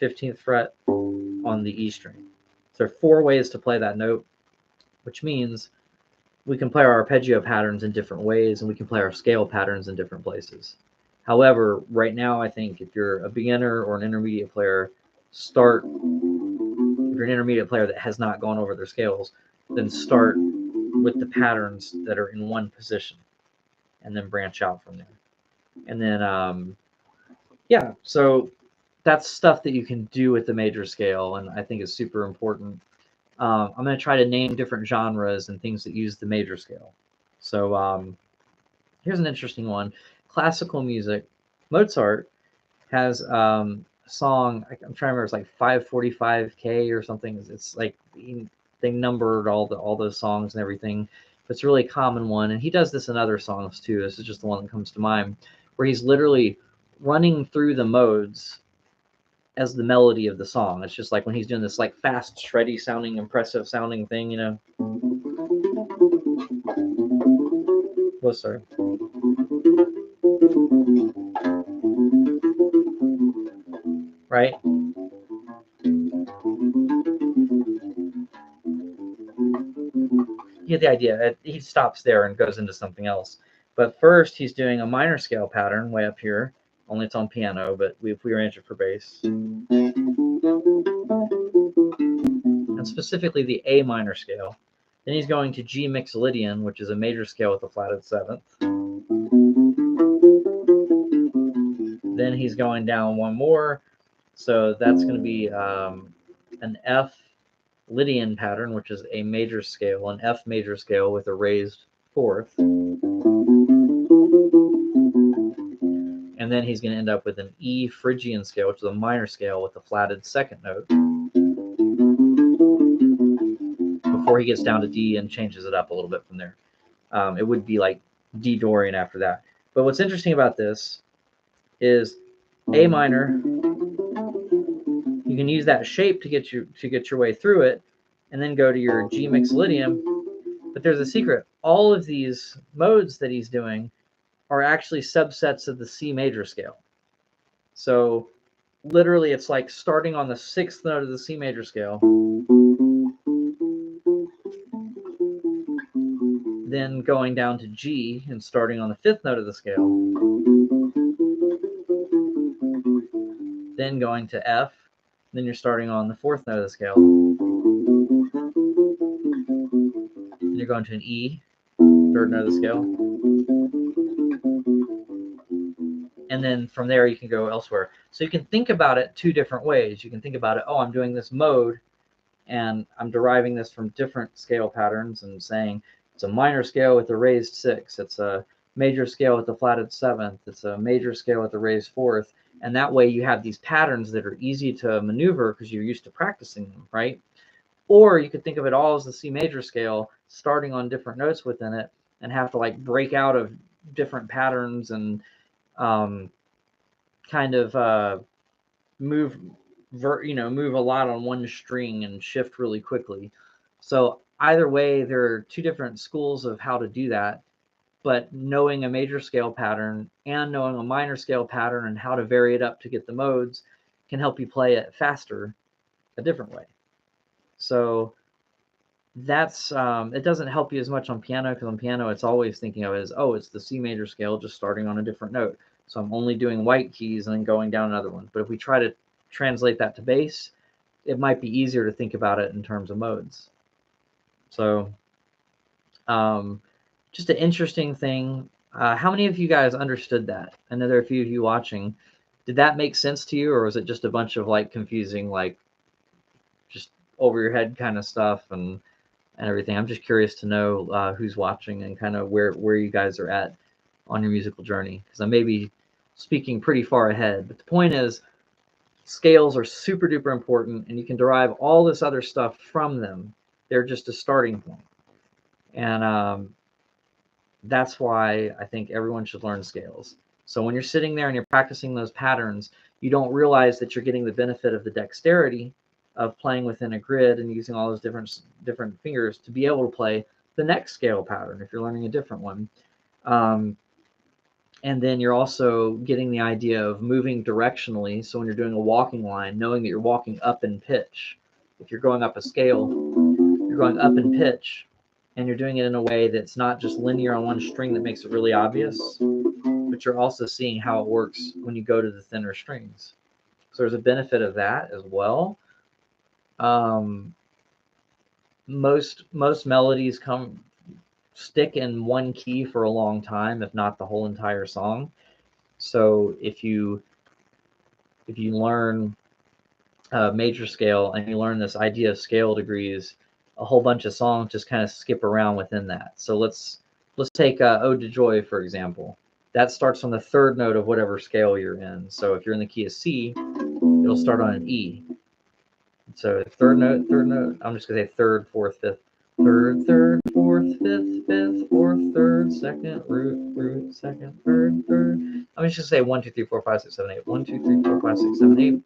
15th fret on the E string. So there are 4 ways to play that note, which means we can play our arpeggio patterns in different ways, and we can play our scale patterns in different places. However, right now, I think if you're a beginner or an intermediate player, if you're an intermediate player that has not gone over their scales, then start with the patterns that are in one position, and then branch out from there. And then, yeah, so that's stuff that you can do with the major scale, and I think is super important. I'm going to try to name different genres and things that use the major scale. So here's an interesting one. Classical music. Mozart has a song, I'm trying to remember, it's like 545K or something. It's like they numbered all those songs and everything. It's a really common one, and he does this in other songs too. This is just the one that comes to mind, where he's literally running through the modes as the melody of the song. It's just like when he's doing this like fast, shreddy sounding, impressive sounding thing, you know. Oh, sorry. Right? You get the idea. He stops there and goes into something else. But first, he's doing a minor scale pattern way up here. Only it's on piano, but we arrange it for bass. And specifically the A minor scale. Then he's going to G Mixolydian, which is a major scale with a flatted seventh. Then he's going down one more. So that's going to be an F Lydian pattern, which is a major scale, an F major scale with a raised fourth. And then he's going to end up with an E Phrygian scale, which is a minor scale with a flatted second note, before he gets down to D and changes it up a little bit from there. It would be like D Dorian after that. But what's interesting about this is A minor, you can use that shape to get your way through it, and then go to your G Mixolydian. But there's a secret. All of these modes that he's doing are actually subsets of the C major scale. So literally it's like starting on the sixth note of the C major scale, then going down to G and starting on the fifth note of the scale, then going to F, then you're starting on the fourth note of the scale, then you're going to an E, third note of the scale, and then from there you can go elsewhere. So you can think about it two different ways. You can think about it, oh, I'm doing this mode and I'm deriving this from different scale patterns and saying it's a minor scale with a raised sixth, it's a major scale with a flatted seventh, it's a major scale with a raised fourth. And that way you have these patterns that are easy to maneuver because you're used to practicing them, right? Or you could think of it all as the C major scale, starting on different notes within it, and have to like break out of different patterns and kind of move a lot on one string and shift really quickly. So either way, there are two different schools of how to do that. But knowing a major scale pattern and knowing a minor scale pattern and how to vary it up to get the modes can help you play it faster a different way. So that's it doesn't help you as much on piano, because on piano it's always thinking of it as, oh, it's the C major scale just starting on a different note. So I'm only doing white keys and then going down another one. But if we try to translate that to bass, it might be easier to think about it in terms of modes. So just an interesting thing. How many of you guys understood that? I know there are a few of you watching. Did that make sense to you, or was it just a bunch of like confusing, like just over your head kind of stuff and everything? I'm just curious to know who's watching and kind of where you guys are at on your musical journey, because I may be speaking pretty far ahead. But the point is, scales are super duper important, and you can derive all this other stuff from them. They're just a starting point. And that's why I think everyone should learn scales. So when you're sitting there and you're practicing those patterns, you don't realize that you're getting the benefit of the dexterity of playing within a grid and using all those different fingers to be able to play the next scale pattern if you're learning a different one. And then you're also getting the idea of moving directionally. So when you're doing a walking line, knowing that you're walking up in pitch. If you're going up a scale, you're going up in pitch, and you're doing it in a way that's not just linear on one string that makes it really obvious, but you're also seeing how it works when you go to the thinner strings. So there's a benefit of that as well. Most melodies stick in one key for a long time, if not the whole entire song. So if you learn major scale and you learn this idea of scale degrees, a whole bunch of songs just kind of skip around within that. So let's take Ode to Joy, for example. That starts on the third note of whatever scale you're in. So if you're in the key of C, it'll start on an E. So third note, I'm just going to say third, fourth, fifth. Third, fourth, fifth, fourth, third, second, root, second, third. I'm just going to say 1, 2, 3, 4, 5, 6, 7, 8. 1, 2, 3, 4, 5, 6, 7, 8.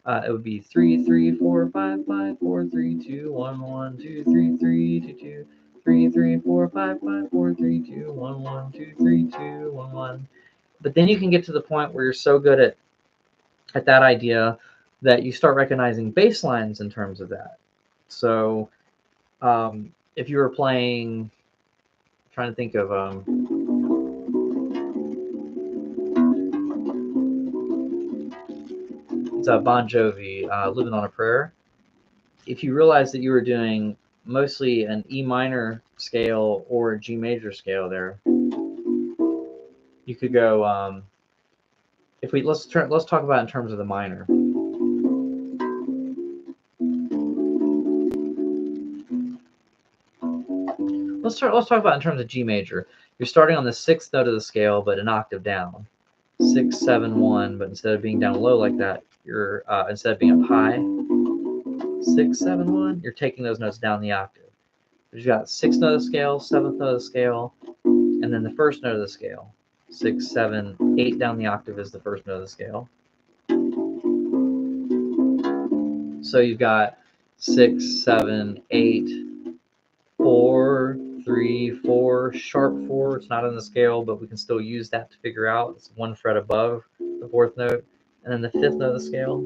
It would be 3, 3, 4, 5, 5, 4, 3, 2, 1, 1, 2, 3, 3, 2, 2, 3, 3, 4, 5, 5, 4, 3, 2, 1, 1, 2, 3, 2, 1, 1. But then you can get to the point where you're so good at that idea that you start recognizing bass lines in terms of that. So if you were playing, I'm trying to think of it's Bon Jovi, "Living on a Prayer." If you realize that you were doing mostly an E minor scale or a G major scale there, you could go. If we let's talk about it in terms of the minor. Let's talk about it in terms of G major. You're starting on the 6th note of the scale, but an octave down. 6, 7, 1, but instead of being down low like that, you're instead of being up high, 6, 7, 1, you're taking those notes down the octave. You've got 6th note of the scale, 7th note of the scale, and then the 1st note of the scale. 6, 7, 8 down the octave is the 1st note of the scale. So you've got 6, 7, 8, 4, 3, 4, sharp 4. It's not on the scale, but we can still use that to figure out. It's 1 fret above the 4th note, and then the 5th note of the scale.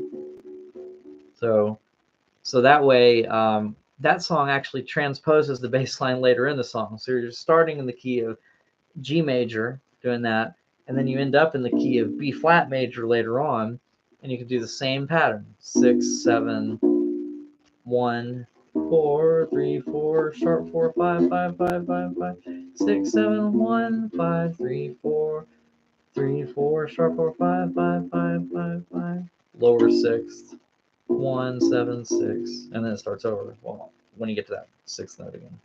So that way, that song actually transposes the bass line later in the song. So you're starting in the key of G major, doing that, and then you end up in the key of B flat major later on, and you can do the same pattern: 6, 7, 1, 4, 3, 4, sharp 4, 5, 5, 5, 5, 5, 6, 7, 1, 5, 3, 4, 3, 4, sharp 4, 5, 5, 5, 5, 5, lower 6th, 1, 7, 6, and then it starts over. Well, when you get to that 6th note again.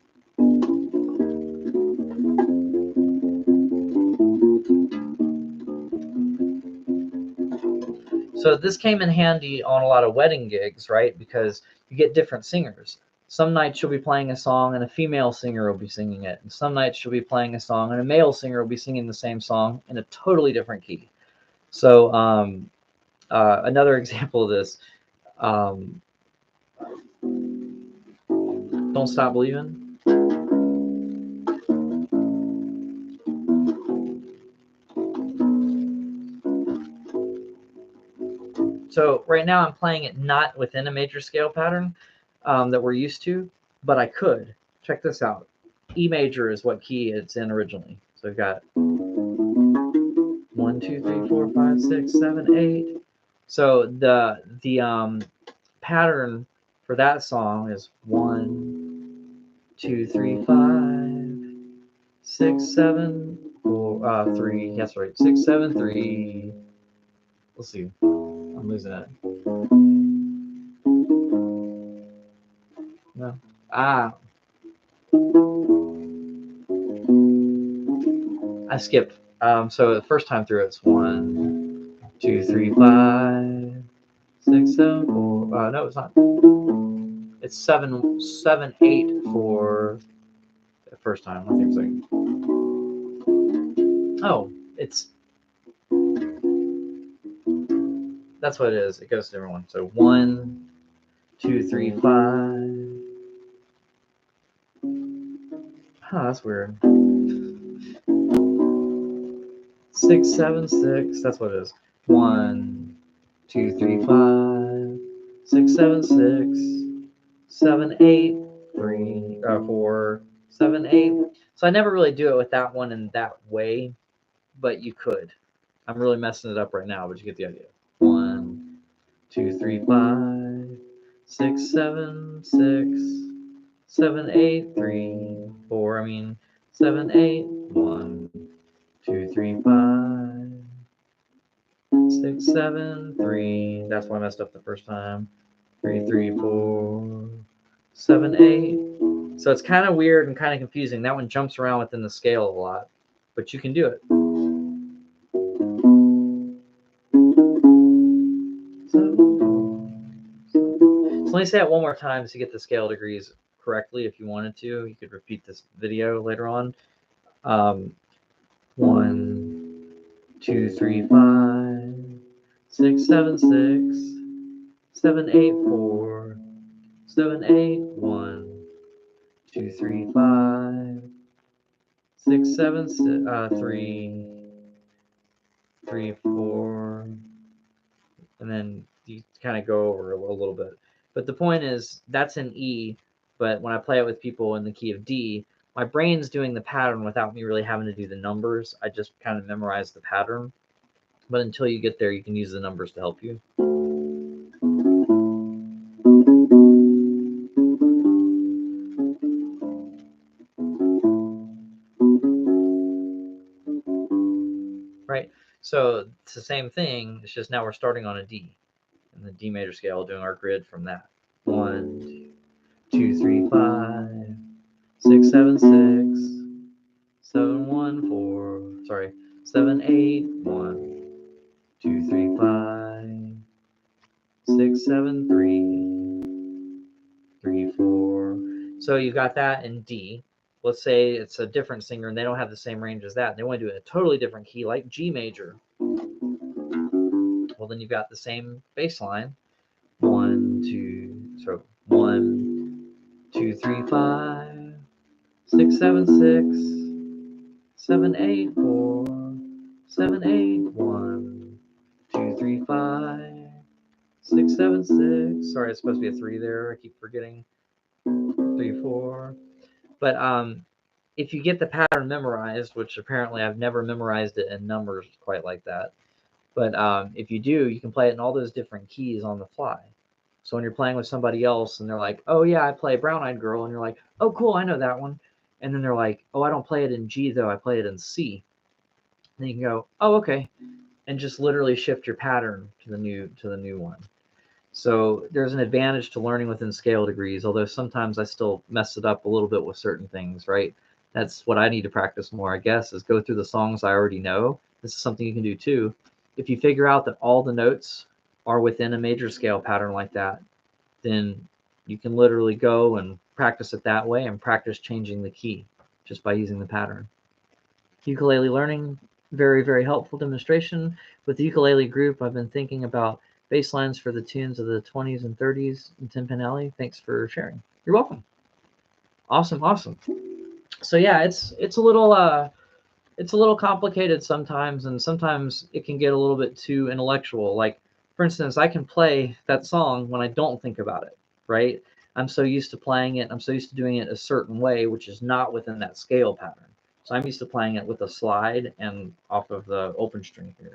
So this came in handy on a lot of wedding gigs, right? Because you get different singers. Some nights you'll be playing a song and a female singer will be singing it. And some nights you'll be playing a song and a male singer will be singing the same song in a totally different key. So another example of this, Don't Stop Believing. So right now I'm playing it not within a major scale pattern that we're used to, but I could. Check this out. E major is what key it's in originally. So we've got 1, 2, 3, 4, 5, 6, 7, 8. So the pattern for that song is 1, 2, 3, 5, 6, 7, 4, 3. Yes, right. 6, 7, 3. Let's see. I'm losing it. No. I skipped. So the first time through it's 1, 2, 3, 5, 6, 7, 4. No, it's not. It's 7, 7, 8 for the first time. I think it's like. Oh, it's. That's what it is. It goes to everyone. So 1, 2, 3, 5. Huh, that's weird. 6, 7, 6. That's what it is. 1, 2, 3, 5, 6, 7, 6, 7, 8, 3, 4, 7, 8. So I never really do it with that one in that way, but you could. I'm really messing it up right now, but you get the idea. 1, 2, 3, 5, 6, 7, 6, 7, 8, 3, 4. I mean, 7, 8, 1, 2, 3, 5, 6, 7, 3. That's why I messed up the first time. 3, 3, 4, 7, 8. So it's kind of weird and kind of confusing. That one jumps around within the scale a lot, but you can do it. So let me say it one more time to get the scale degrees correctly. If you wanted to, you could repeat this video later on. 1, 2, 3, 5, 6, 7, 6, 7, 8, 4, 7, 8, 1, 2, 3, 5, 6, 7, 3, 3, 4, and then you kind of go over a little bit. But the point is, that's an E. But when I play it with people in the key of D, my brain's doing the pattern without me really having to do the numbers. I just kind of memorize the pattern. But until you get there, you can use the numbers to help you. Right? So it's the same thing. It's just now we're starting on a D, in the D major scale, doing our grid from that. 1, 2, 3, 5, 6, 7, 6, 7, 1, 4. Sorry, 7, 8, 1, 2, 3, 5, 6, 7, 3, 3, 4. So you got that in D. Let's say it's a different singer and they don't have the same range as that. They want to do it in a totally different key, like G major. Well, then you've got the same bass line. 1, 2, so 1, 2, 3, 5, 6, 7, 6, 7, 8, 4, 7, 8, 1, 2, 3, 5, 6, 7, 6. Sorry, it's supposed to be a 3 there. I keep forgetting. 3, 4. But if you get the pattern memorized, which apparently I've never memorized it in numbers quite like that, but if you do, you can play it in all those different keys on the fly. So when you're playing with somebody else and they're like, oh yeah, I play Brown Eyed Girl, and you're like, oh cool, I know that one. And then they're like, oh, I don't play it in G though, I play it in C. Then you can go, oh okay, and just literally shift your pattern to the new one. So there's an advantage to learning within scale degrees, although sometimes I still mess it up a little bit with certain things, right? That's what I need to practice more, I guess, is go through the songs I already know. This is something you can do too. If you figure out that all the notes are within a major scale pattern like that, then you can literally go and practice it that way and practice changing the key just by using the pattern. Ukulele learning, very, very helpful demonstration. With the ukulele group, I've been thinking about bass lines for the tunes of the 20s and 30s in Tin Pan Alley. Thanks for sharing. You're welcome. Awesome, awesome. So yeah, it's a little complicated sometimes, and sometimes it can get a little bit too intellectual. Like, for instance, I can play that song when I don't think about it, right? I'm so used to playing it, I'm so used to doing it a certain way, which is not within that scale pattern. So I'm used to playing it with a slide and off of the open string here.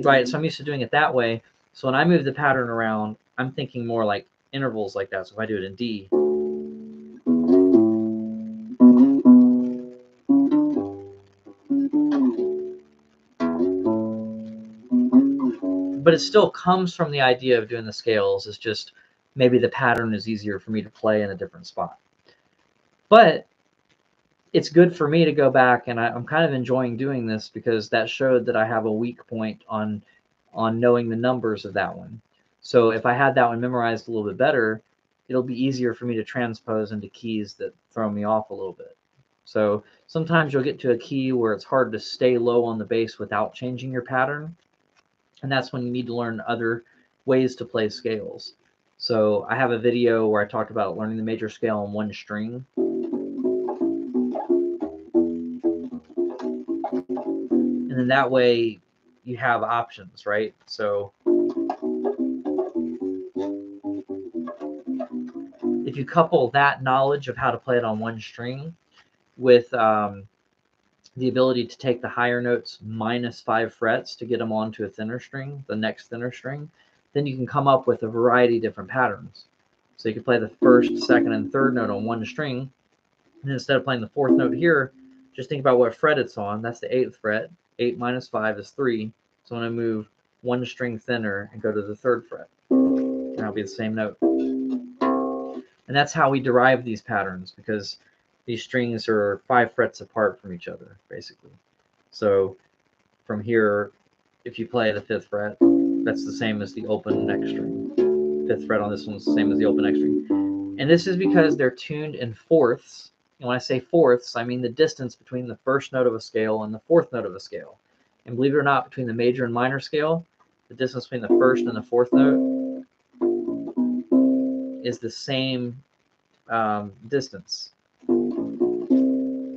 Right, so I'm used to doing it that way. So when I move the pattern around, I'm thinking more like intervals like that. So if I do it in D, but it still comes from the idea of doing the scales. It's just maybe the pattern is easier for me to play in a different spot. But it's good for me to go back, and I'm kind of enjoying doing this because that showed that I have a weak point on knowing the numbers of that one. So if I had that one memorized a little bit better, it'll be easier for me to transpose into keys that throw me off a little bit. So sometimes you'll get to a key where it's hard to stay low on the bass without changing your pattern. And that's when you need to learn other ways to play scales. So I have a video where I talked about learning the major scale on one string. And then that way you have options, right? So if you couple that knowledge of how to play it on one string with the ability to take the higher notes minus 5 frets to get them onto a thinner string, the next thinner string, then you can come up with a variety of different patterns. So you can play the first, second, and third note on one string, and instead of playing the fourth note here, just think about what fret it's on. That's the 8th fret. 8 minus 5 is 3. So when I move one string thinner and go to the 3rd fret, that'll be the same note. And that's how we derive these patterns, because these strings are 5 frets apart from each other, basically. So from here, if you play the 5th fret, that's the same as the open next string. 5th fret on this one is the same as the open next string. And this is because they're tuned in fourths. And when I say fourths, I mean the distance between the first note of a scale and the 4th note of a scale. And believe it or not, between the major and minor scale, the distance between the 1st and the 4th note is the same distance.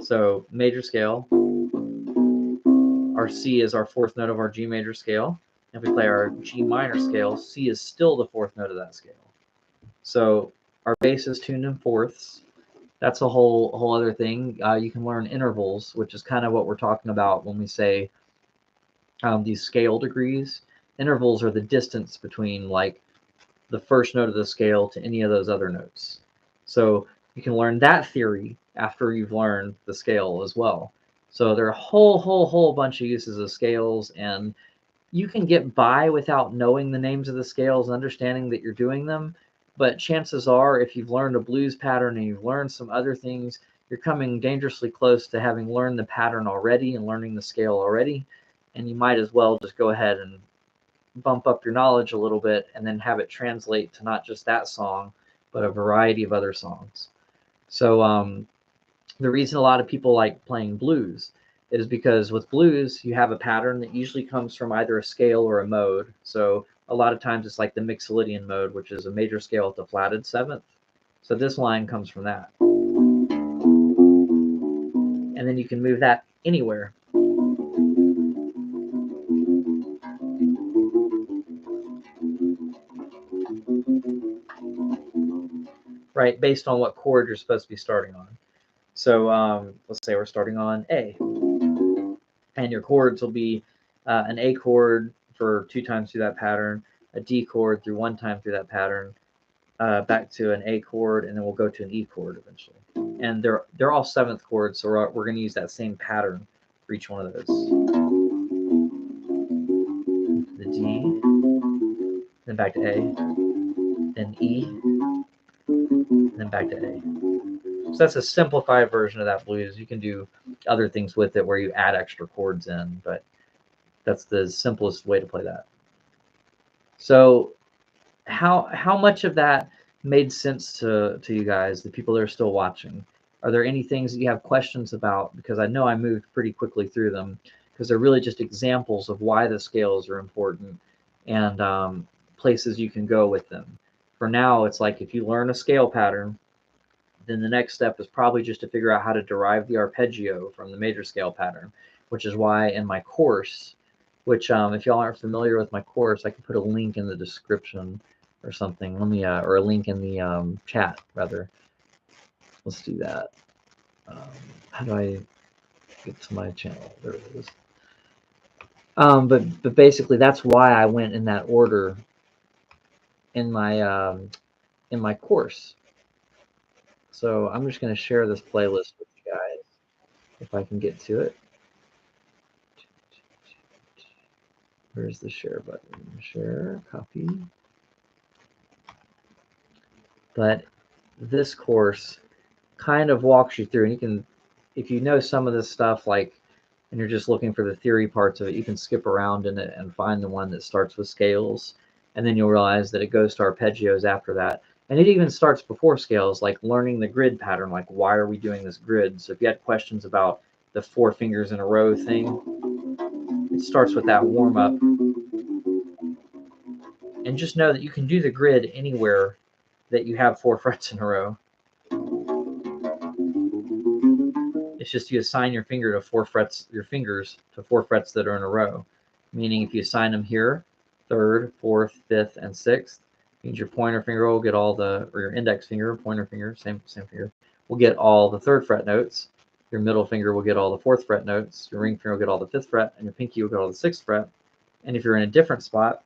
So major scale, our C is our 4th note of our G major scale. If we play our G minor scale, C is still the fourth note of that scale. So our bass is tuned in fourths. That's a whole other thing. You can learn intervals, which is kind of what we're talking about when we say these scale degrees. Intervals are the distance between like the first note of the scale to any of those other notes. So you can learn that theory after you've learned the scale as well. So there are a whole bunch of uses of scales, and you can get by without knowing the names of the scales and understanding that you're doing them. But chances are, if you've learned a blues pattern and you've learned some other things, you're coming dangerously close to having learned the pattern already and learning the scale already. And you might as well just go ahead and bump up your knowledge a little bit and then have it translate to not just that song, but a variety of other songs. So the reason a lot of people like playing blues is because with blues, you have a pattern that usually comes from either a scale or a mode. So a lot of times it's like the Mixolydian mode, which is a major scale at the flatted seventh. So this line comes from that. And then you can move that anywhere. Right, based on what chord you're supposed to be starting on. So let's say we're starting on A. And your chords will be an A chord for 2 times through that pattern, a D chord through 1 time through that pattern, back to an A chord, and then we'll go to an E chord eventually. And they're all 7th chords, so we're going to use that same pattern for each one of those. The D, then back to A, then E, and then back to A. So that's a simplified version of that blues. You can do other things with it where you add extra chords in, but that's the simplest way to play that. So how much of that made sense to you guys, the people that are still watching? Are there any things that you have questions about? Because I know I moved pretty quickly through them, because they're really just examples of why the scales are important and places you can go with them. For now, it's like if you learn a scale pattern, then the next step is probably just to figure out how to derive the arpeggio from the major scale pattern, which is why in my course, which if y'all aren't familiar with my course, I can put a link in the description or something. Let me, or a link in the chat rather. Let's do that. How do I get to my channel? There it is. But basically that's why I went in that order in my course. So I'm just going to share this playlist with you guys if I can get to it. Where's the share button? Share, copy. But this course kind of walks you through, and you can, if you know some of this stuff, like, and you're just looking for the theory parts of it, you can skip around in it and find the one that starts with scales, and then you'll realize that it goes to arpeggios after that. And it even starts before scales, like learning the grid pattern, like why are we doing this grid? So if you had questions about the 4 fingers in a row thing, it starts with that warm up. And just know that you can do the grid anywhere that you have 4 frets in a row. It's just you assign your finger to 4 frets, your fingers to 4 frets that are in a row. Meaning if you assign them here, 3rd, 4th, 5th, and 6th, means your pointer finger will get all the, or your index finger, pointer finger, same finger, will get all the 3rd fret notes. Your middle finger will get all the 4th fret notes. Your ring finger will get all the 5th fret, and your pinky will get all the 6th fret. And if you're in a different spot,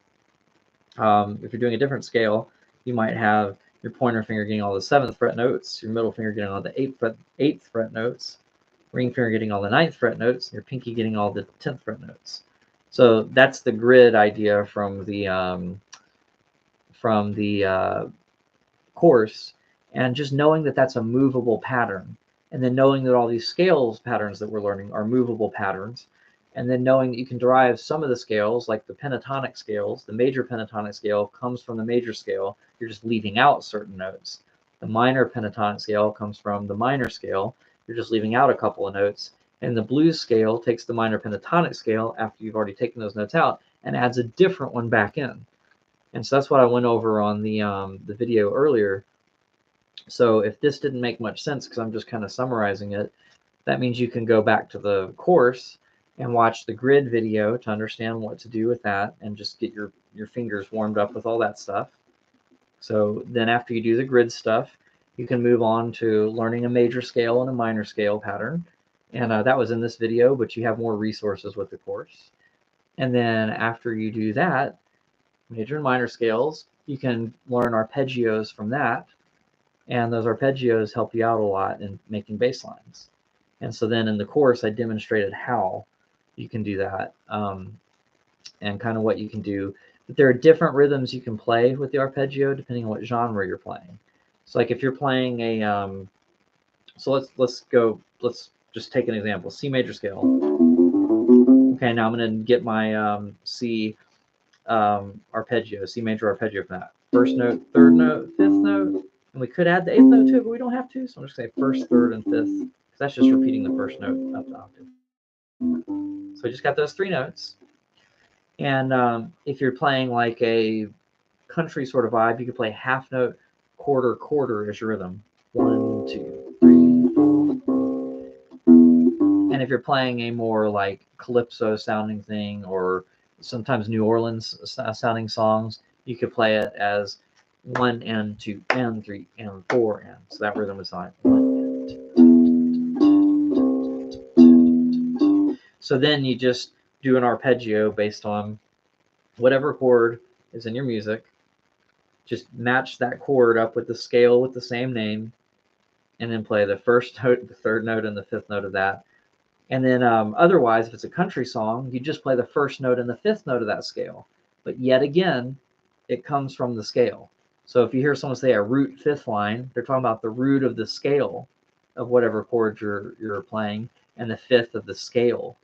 if you're doing a different scale, you might have your pointer finger getting all the 7th fret notes, your middle finger getting all the 8th fret notes, ring finger getting all the 9th fret notes, and your pinky getting all the 10th fret notes. So that's the grid idea from the course, and just knowing that that's a movable pattern, and then knowing that all these scales patterns that we're learning are movable patterns, and then knowing that you can derive some of the scales, like the pentatonic scales. The major pentatonic scale comes from the major scale. You're just leaving out certain notes. The minor pentatonic scale comes from the minor scale. You're just leaving out a couple of notes. And the blues scale takes the minor pentatonic scale after you've already taken those notes out and adds a different one back in. And so that's what I went over on the video earlier. So if this didn't make much sense because I'm just kind of summarizing it, that means you can go back to the course and watch the grid video to understand what to do with that and just get your fingers warmed up with all that stuff. So then after you do the grid stuff, you can move on to learning a major scale and a minor scale pattern. And that was in this video, but you have more resources with the course. And then after you do that, major and minor scales, you can learn arpeggios from that. And those arpeggios help you out a lot in making bass lines. And so then in the course, I demonstrated how you can do that and kind of what you can do. But there are different rhythms you can play with the arpeggio depending on what genre you're playing. So like if you're playing a, so let's just take an example, C major scale. Okay, now I'm going to get my C arpeggio, C major arpeggio from that. First note, third note, fifth note, and we could add the eighth note to it, but we don't have to. So I'm just going to say first, third, and fifth, because that's just repeating the first note up the octave. So we just got those three notes. And if you're playing like a country sort of vibe, you could play half note, quarter, quarter as your rhythm. 1, 2, 3, 4. And if you're playing a more like calypso sounding thing, or sometimes New Orleans sounding songs, you could play it as 1 and 2 and 3 and 4 and. So that rhythm is like 1 and 2. So then you just do an arpeggio based on whatever chord is in your music. Just match that chord up with the scale with the same name, and then play the first note, the third note, and the fifth note of that. And then otherwise, if it's a country song, you just play the first note and the fifth note of that scale. But yet again, it comes from the scale. So if you hear someone say a root fifth line, they're talking about the root of the scale of whatever chord you're playing, and the fifth of the scale.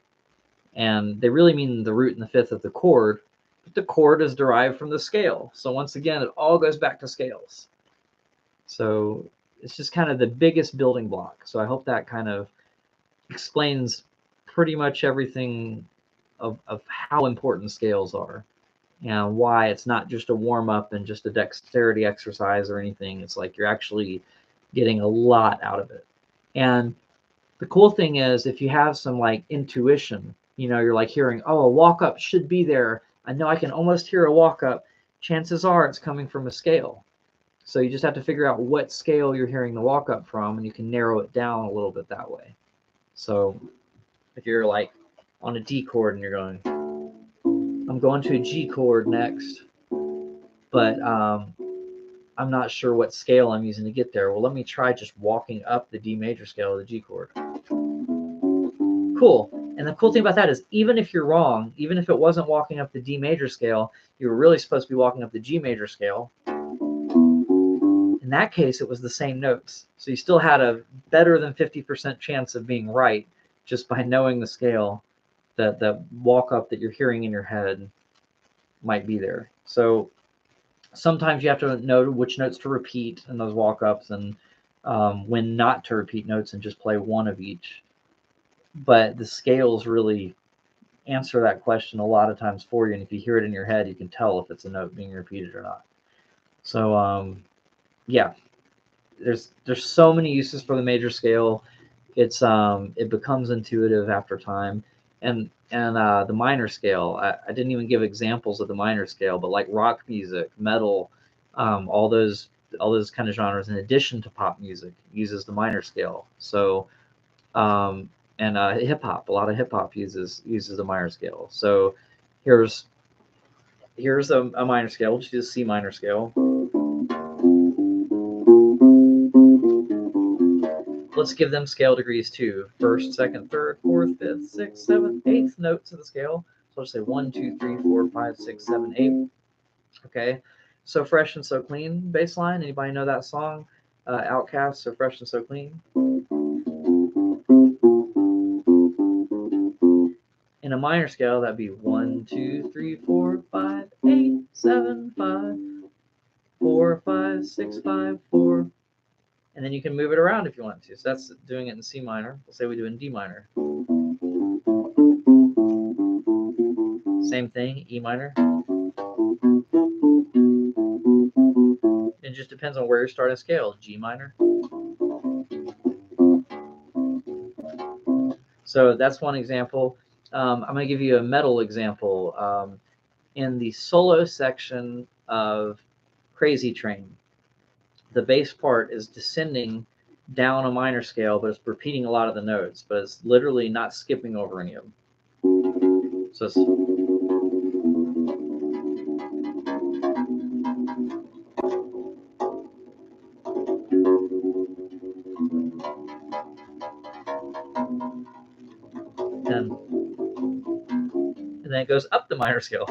And they really mean the root and the fifth of the chord, but the chord is derived from the scale. So once again, it all goes back to scales. So it's just kind of the biggest building block. So I hope that kind of explains pretty much everything of how important scales are and why it's not just a warm-up and just a dexterity exercise or anything. It's like you're actually getting a lot out of it. And the cool thing is, if you have some like intuition, you know, you're like hearing, oh, a walk-up should be there. I know I can almost hear a walk-up. Chances are it's coming from a scale. So you just have to figure out what scale you're hearing the walk-up from, and you can narrow it down a little bit that way. So if you're like on a D chord and you're going, I'm going to a G chord next, but I'm not sure what scale I'm using to get there. Well, let me try just walking up the D major scale of the G chord. Cool. And the cool thing about that is, even if you're wrong, even if it wasn't walking up the D major scale, you were really supposed to be walking up the G major scale. In that case, it was the same notes. So you still had a better than 50% chance of being right just by knowing the scale. That the walk up that you're hearing in your head might be there. So sometimes you have to know which notes to repeat in those walk ups, and when not to repeat notes and just play one of each. But the scales really answer that question a lot of times for you, and if you hear it in your head, you can tell if it's a note being repeated or not. So yeah, there's so many uses for the major scale. It becomes intuitive after time. And the minor scale, I didn't even give examples of the minor scale, but like rock music, metal, all those kind of genres, in addition to pop music, uses the minor scale. So and hip hop, a lot of hip hop uses the minor scale. So here's a minor scale. We'll just use C minor scale. Let's give them scale degrees too. First, second, third, fourth, fifth, sixth, seventh, eighth notes of the scale. So I'll just say 1, 2, 3, 4, 5, 6, 7, 8. Okay. So Fresh and So Clean bass line. Anybody know that song? Outcast, So Fresh and So Clean. In a minor scale, that'd be 1, 2, 3, 4, 5, 8, 7, 5, 4, 5, 6, 5, 4. And then you can move it around if you want to. So that's doing it in C minor. We'll say we do it in D minor. Same thing, E minor. It just depends on where you're starting scale. G minor. So that's one example. I'm going to give you a metal example. In the solo section of Crazy Train, the bass part is descending down a minor scale, but it's repeating a lot of the notes, but it's literally not skipping over any of them. So it's, and then it goes up the minor scale.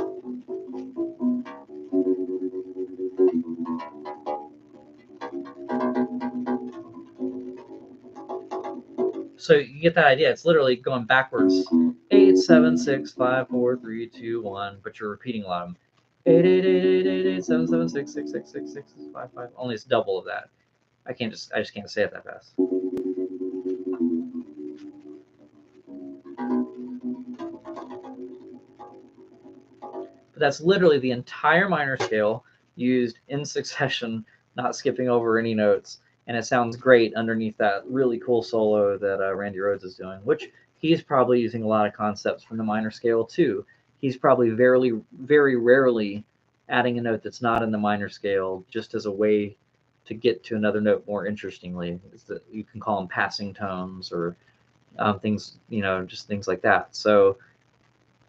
So you get that idea. It's literally going backwards. 8, 7, 6, 5, 4, 3, 2, 1, but you're repeating a lot of them. 8, 8, 8, 8, 8, 8, 7, 7, 6, 6, 6, 6, 6, 5, 5. Only it's double of that. I just can't say it that fast. But that's literally the entire minor scale used in succession, not skipping over any notes. And it sounds great underneath that really cool solo that Randy Rhoads is doing, which he's probably using a lot of concepts from the minor scale too. He's probably very rarely adding a note that's not in the minor scale just as a way to get to another note more interestingly. You can call them passing tones or things, just things like that. So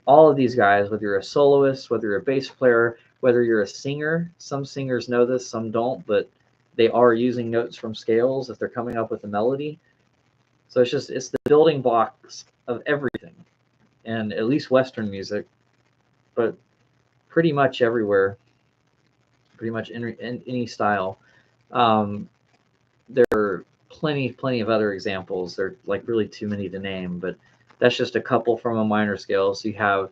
all of these guys, whether you're a soloist, whether you're a bass player, whether you're a singer, some singers know this, some don't, but they are using notes from scales if they're coming up with a melody. So it's the building blocks of everything, and at least Western music, but pretty much everywhere, pretty much in any style. There are plenty of other examples. There are like really too many to name, but that's just a couple from a minor scale. So you have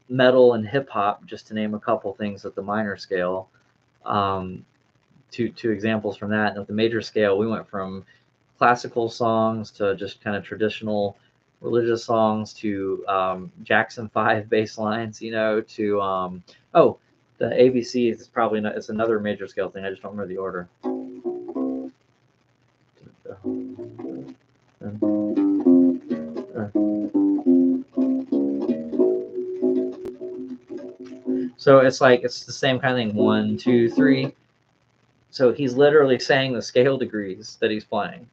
metal and hip hop, just to name a couple things at the minor scale. Two examples from that. And at the major scale, we went from classical songs to just kind of traditional religious songs to Jackson 5 bass lines, to the ABC is probably not, it's another major scale thing. I just don't remember the order. So it's the same kind of thing. 1, 2, 3. So he's literally saying the scale degrees that he's playing.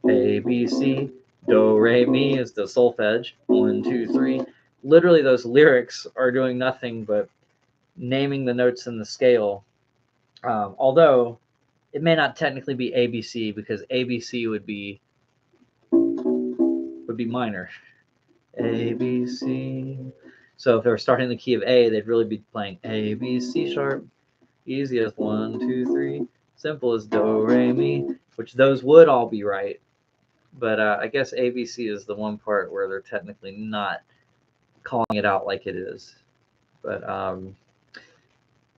A, B, C, do, re, mi is the solfege. 1, 2, 3. Literally, those lyrics are doing nothing but naming the notes in the scale. Although it may not technically be ABC because ABC would be minor. A, B, C. So if they were starting the key of A, they'd really be playing A, B, C sharp. Easy as 1, 2, 3. Simple as do, re, mi, which those would all be right. But I guess ABC is the one part where they're technically not calling it out like it is. But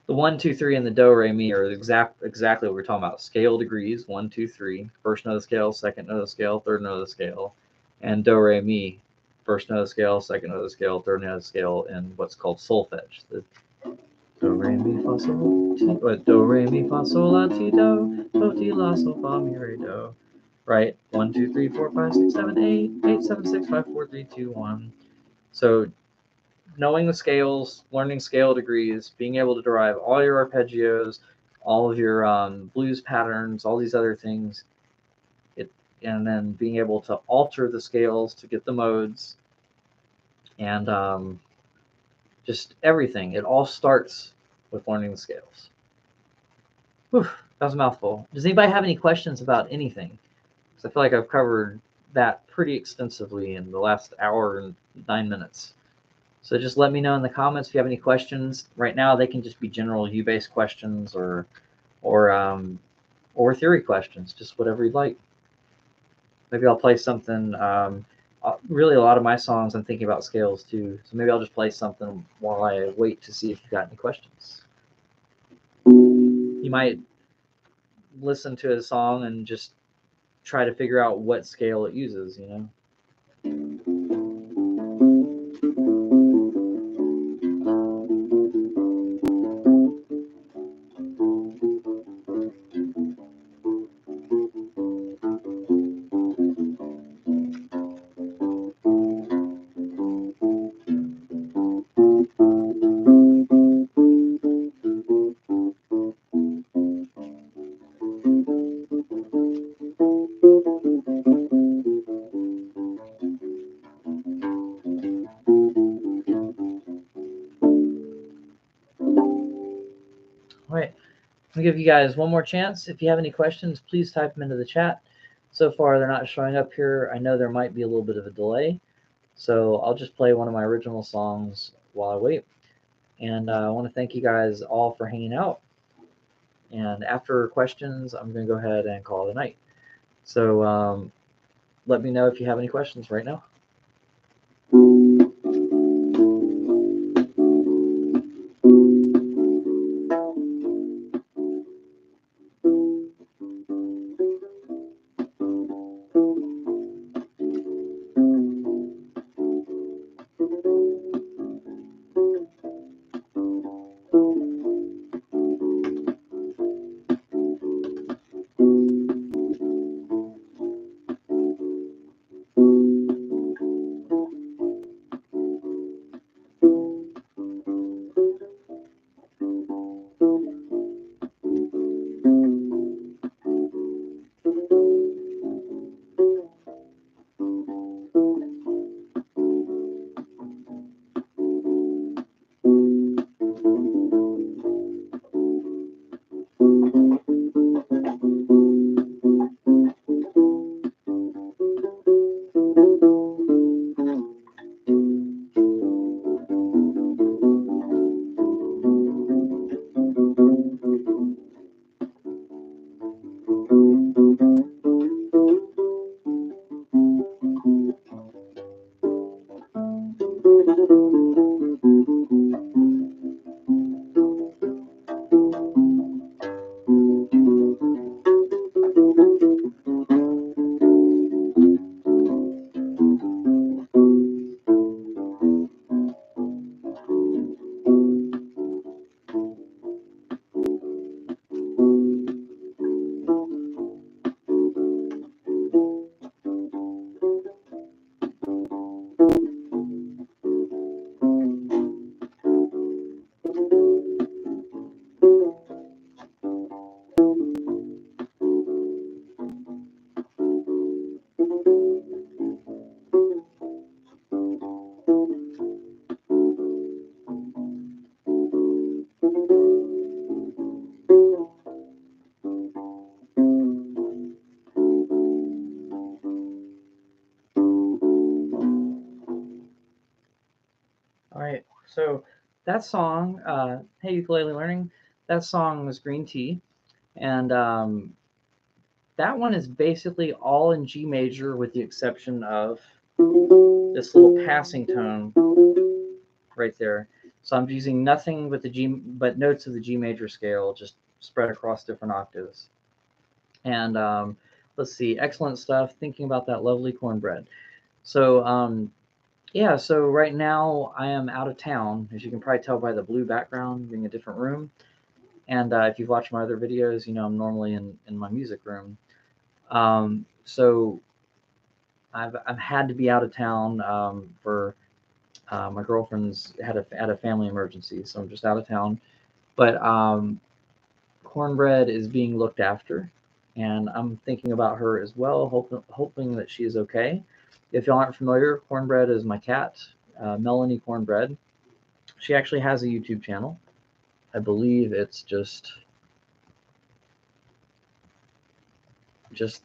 the 1, 2, 3 and the do, re, mi are exactly what we're talking about. Scale degrees, 1, 2, 3. First note of the scale, second note of the scale, third note of the scale. And do, re, mi. First note of the scale, second note of the scale, third note of the scale, in what's called solfege. The do, re, mi, fa, sol, ti, do, re, mi, fa, sol, la, ti, do, ti, la, sol, fa, mi, re, do. Right? 1, 2, 3, 4, 5, 6, 7, 8, 8, 7, 6, 5, 4, 3, 2, 1. So knowing the scales, learning scale degrees, being able to derive all your arpeggios, all of your blues patterns, all these other things, and then being able to alter the scales to get the modes, and just everything. It all starts with learning the scales. Whew, that was a mouthful. Does anybody have any questions about anything? Because I feel like I've covered that pretty extensively in the last hour and 9 minutes. So just let me know in the comments if you have any questions. Right now, they can just be general U-based questions or theory questions, just whatever you'd like. Maybe I'll play something. Really, a lot of my songs, I'm thinking about scales too. So maybe I'll just play something while I wait to see if you've got any questions. You might listen to a song and just try to figure out what scale it uses, I'll give you guys one more chance. If you have any questions, please type them into the chat. So far, they're not showing up here. I know there might be a little bit of a delay, so I'll just play one of my original songs while I wait. And I want to thank you guys all for hanging out. And after questions, I'm going to go ahead and call it a night. So let me know if you have any questions right now. All right, so that song, Hey Ukulele Learning, that song was Green Tea. And that one is basically all in G major with the exception of this little passing tone right there. So I'm using nothing but the G, but notes of the G major scale, just spread across different octaves. And let's see, excellent stuff. Thinking about that lovely cornbread. So yeah, so right now I am out of town, as you can probably tell by the blue background, being a different room. And if you've watched my other videos, you know I'm normally in my music room. So I've had to be out of town for my girlfriend's had a family emergency, so I'm just out of town. But Cornbread is being looked after, and I'm thinking about her as well, hoping that she is okay. If y'all aren't familiar, Cornbread is my cat, Melanie Cornbread. She actually has a YouTube channel. I believe it's just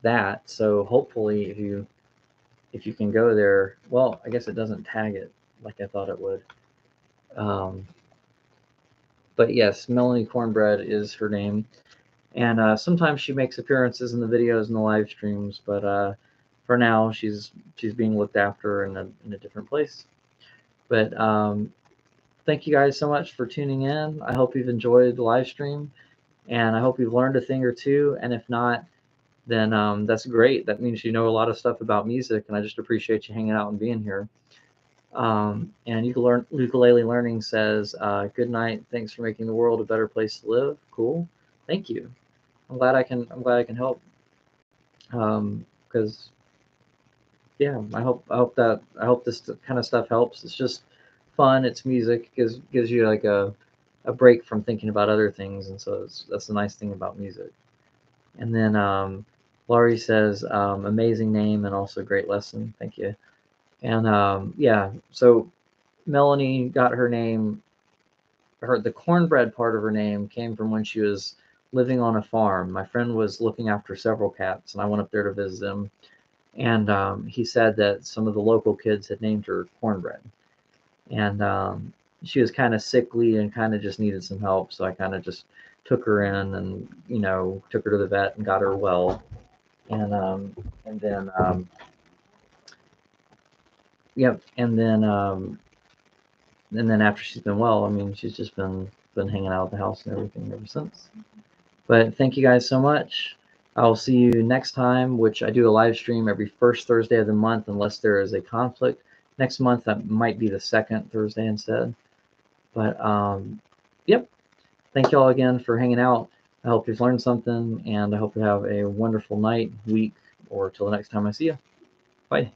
that. So hopefully, if you can go there, well, I guess it doesn't tag it like I thought it would. But yes, Melanie Cornbread is her name, and sometimes she makes appearances in the videos and the live streams. But for now, she's being looked after in a different place. But thank you guys so much for tuning in. I hope you've enjoyed the live stream, and I hope you've learned a thing or two. And if not, then that's great. That means you know a lot of stuff about music, and I just appreciate you hanging out and being here. And Ukulele Learning says, "Good night. Thanks for making the world a better place to live." Cool. Thank you. I'm glad I can help. Because yeah, I hope this kind of stuff helps. It's just fun. It's music. Gives you like a break from thinking about other things, and so that's the nice thing about music. And then Laurie says, amazing name and also great lesson. Thank you. And yeah, so Melanie got her name, the cornbread part of her name came from when she was living on a farm. My friend was looking after several cats, and I went up there to visit them. And he said that some of the local kids had named her Cornbread. And she was kind of sickly and kind of just needed some help. So I kind of just took her in and, you know, took her to the vet and got her well. And and then yep, and then after she's been well, I mean, she's just been hanging out at the house and everything ever since. But thank you guys so much. I'll see you next time, which I do a live stream every first Thursday of the month, unless there is a conflict. Next month, that might be the second Thursday instead. But yep. Thank you all again for hanging out. I hope you've learned something, and I hope you have a wonderful night, week, or till the next time I see you. Bye.